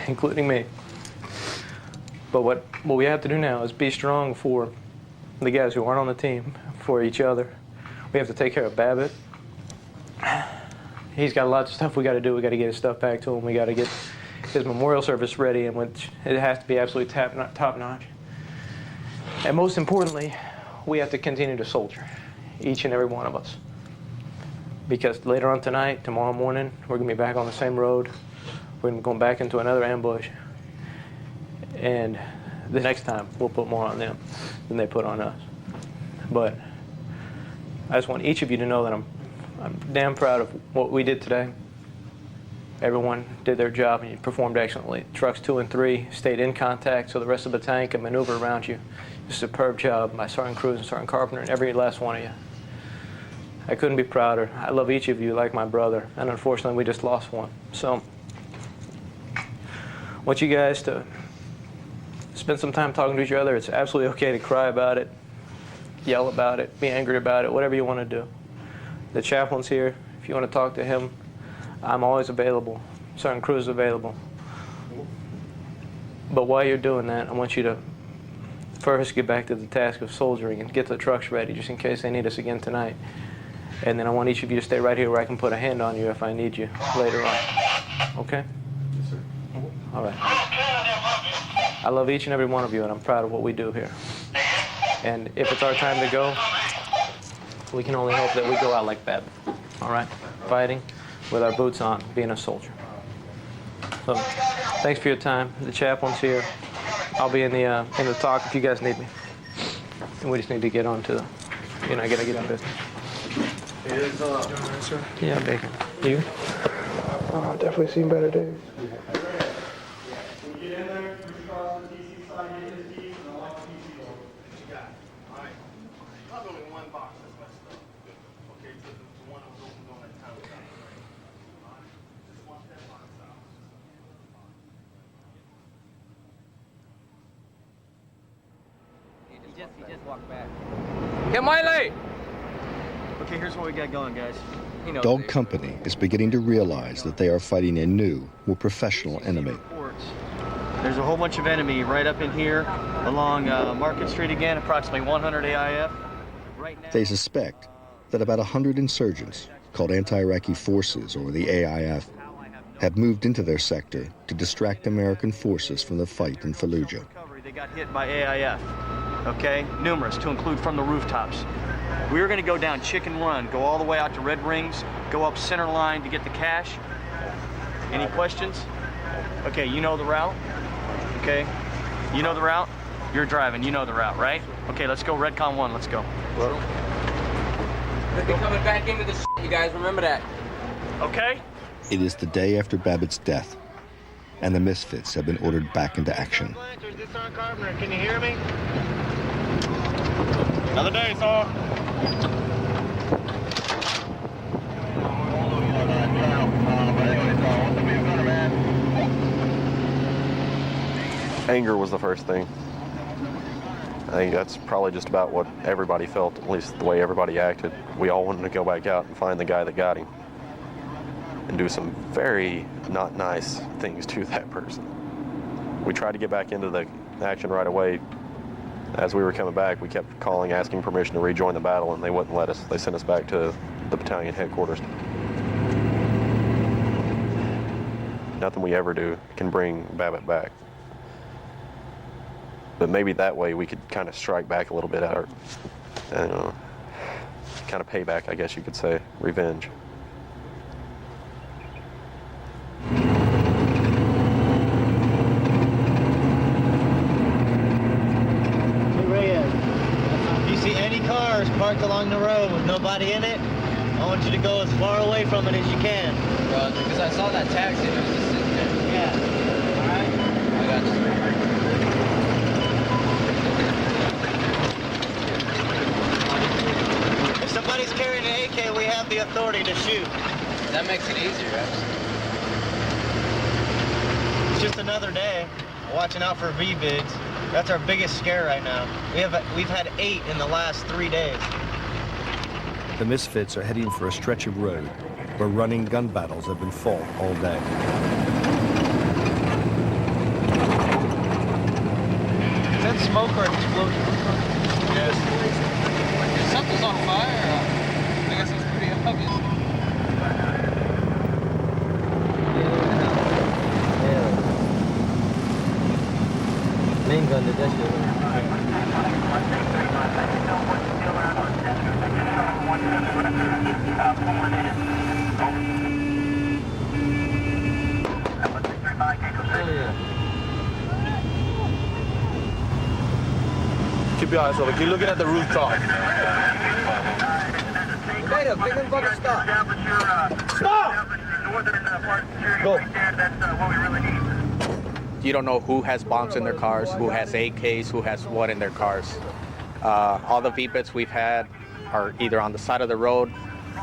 including me. But what we have to do now is be strong for the guys who aren't on the team, for each other. We have to take care of Babbitt. He's got a lot of stuff we got to do. We got to get his stuff back to him. We got to get his memorial service ready, and which it has to be absolutely top-notch. And most importantly, we have to continue to soldier, each and every one of us. Because later on tonight, tomorrow morning, we're going to be back on the same road. We're going to be going back into another ambush. And the next time, we'll put more on them than they put on us. But I just want each of you to know that I'm damn proud of what we did today. Everyone did their job and you performed excellently. Trucks 2 and 3 stayed in contact so the rest of the battalion could maneuver around you. A superb job by Sergeant Cruz and Sergeant Carpenter and every last one of you. I couldn't be prouder. I love each of you like my brother, and unfortunately we just lost one. So I want you guys to spend some time talking to each other. It's absolutely okay to cry about it, yell about it, be angry about it, whatever you want to do. The chaplain's here. If you want to talk to him, I'm always available. Sergeant Cruz is available. But while you're doing that, I want you to first get back to the task of soldiering and get the trucks ready just in case they need us again tonight. And then I want each of you to stay right here where I can put a hand on you if I need you later on. Okay? Yes, sir. All right. I love each and every one of you, and I'm proud of what we do here. And if it's our time to go, we can only hope that we go out like Babbitt. All right? Fighting with our boots on, being a soldier. So, thanks for your time. The chaplain's here. I'll be in the talk if you guys need me. And we just need to get on to the, I gotta get on business. Sir? Yeah, Bacon. You? Oh, I've definitely seen better days. He just walked back. Get Miley! Okay, here's what we got going, guys. Dog Company is beginning to realize that they are fighting a new, more professional enemy. There's a whole bunch of enemy right up in here along Market Street again, approximately 100 AIF. They suspect that about 100 insurgents, called anti-Iraqi forces or the AIF, have moved into their sector to distract American forces from the fight in Fallujah. They got hit by AIF, okay? Numerous, to include from the rooftops. We were going to go down Chicken Run, go all the way out to Red Rings, go up center line to get the cash. Any questions? Okay, you know the route? Okay, you know the route? You're driving, you know the route, right? Okay, let's go Redcon 1, let's go. We'll be coming back into the you guys, remember that. Okay? It is the day after Babbitt's death, and the Misfits have been ordered back into action. Can you hear me? Another day, sir. Anger was the first thing. I think that's probably just about what everybody felt, at least the way everybody acted. We all wanted to go back out and find the guy that got him and do some very not nice things to that person. We tried to get back into the action right away. As we were coming back, we kept calling, asking permission to rejoin the battle, and they wouldn't let us. They sent us back to the battalion headquarters. Nothing we ever do can bring Babbitt back. But maybe that way we could kind of strike back a little bit at our, kind of payback, I guess you could say, revenge. Parked along the road with nobody in it, I want you to go as far away from it as you can. Because I saw that taxi and it was just sitting there. Yeah. All right. I got you. If somebody's carrying an AK, we have the authority to shoot. That makes it easier, actually. It's just another day. Watching out for V-bids. That's our biggest scare right now. We've had 8 in the last 3 days. The misfits are heading for a stretch of road where running gun battles have been fought all day. Is that smoke or explosion? Yes. Something's on fire. I guess it's pretty obvious. Main gun did that shit. Keep your eyes open. Keep looking at the rooftop. Beta, big and butter, stop. Stop! Go. You don't know who has bombs in their cars, who has AKs, who has what in their cars. All the V-bits we've had are either on the side of the road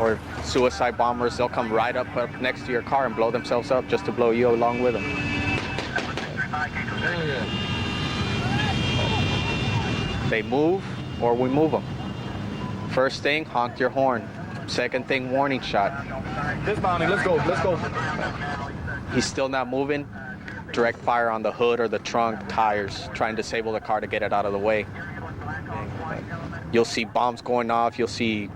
or suicide bombers. They'll come right up next to your car and blow themselves up just to blow you along with them. They move or we move them. First thing, honk your horn. Second thing, warning shot. Dismounting, let's go, let's go. He's still not moving. Direct fire on the hood or the trunk, tires, try and disable the car to get it out of the way. You'll see bombs going off, you'll see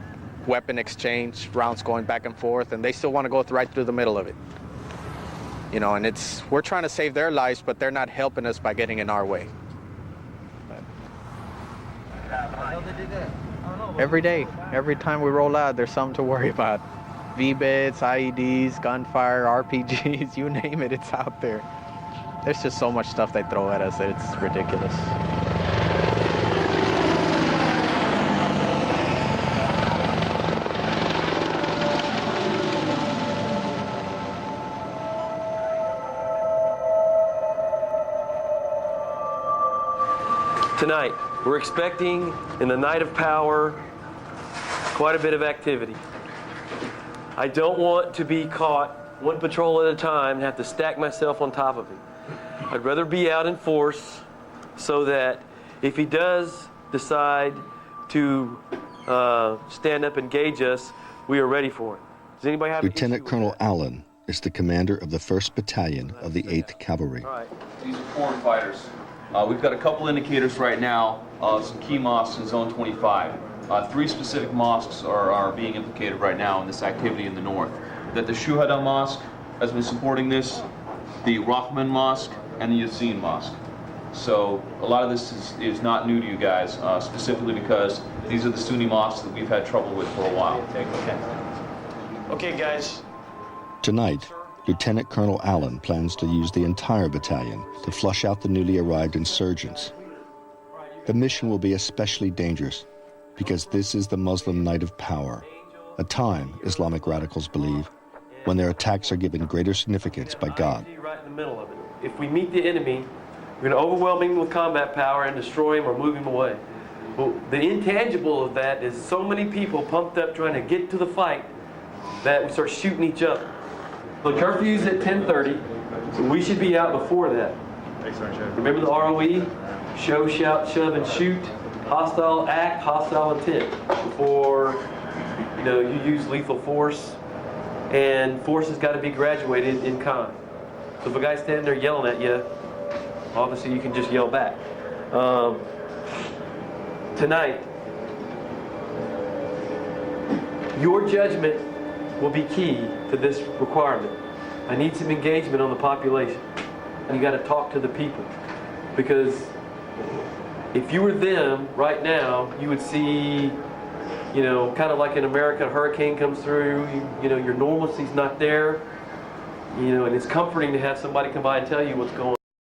weapon exchange, rounds going back and forth, and they still want to go right through the middle of it. You know, and we're trying to save their lives, but they're not helping us by getting in our way. Every day, every time we roll out, there's something to worry about. V-bits, IEDs, gunfire, RPGs, you name it, it's out there. There's just so much stuff they throw at us that it's ridiculous. Tonight, we're expecting, in the night of power, quite a bit of activity. I don't want to be caught one patrol at a time and have to stack myself on top of him. I'd rather be out in force so that if he does decide to stand up and engage us, we are ready for it. Does anybody have Lieutenant Colonel Allen is the commander of the 1st Battalion of the 8th Cavalry. All right. These are foreign fighters. We've got a couple indicators right now, some key mosques in Zone 25. 3 specific mosques are being implicated right now in this activity in the north. That the Shuhada Mosque has been supporting this, the Rahman Mosque, and the Yasin Mosque. So a lot of this is not new to you guys, specifically because these are the Sunni mosques that we've had trouble with for a while. Okay, guys. Tonight, Lieutenant Colonel Allen plans to use the entire battalion to flush out the newly arrived insurgents. The mission will be especially dangerous because this is the Muslim night of power, a time, Islamic radicals believe, when their attacks are given greater significance by God. Right in the middle of it. If we meet the enemy, we're going to overwhelm him with combat power and destroy him or move him away. Well, the intangible of that is so many people pumped up trying to get to the fight that we start shooting each other. The curfew's at 10:30, so we should be out before that. Remember the ROE? Show, shout, shove, and shoot. Hostile act, hostile intent. Before you use lethal force, and force has got to be graduated in kind. So if a guy's standing there yelling at you, obviously you can just yell back. Tonight, your judgment will be key to this requirement. I need some engagement on the population. And you got to talk to the people. Because if you were them right now, you would see, kind of like in America, a hurricane comes through, your normalcy's not there, and it's comforting to have somebody come by and tell you what's going on.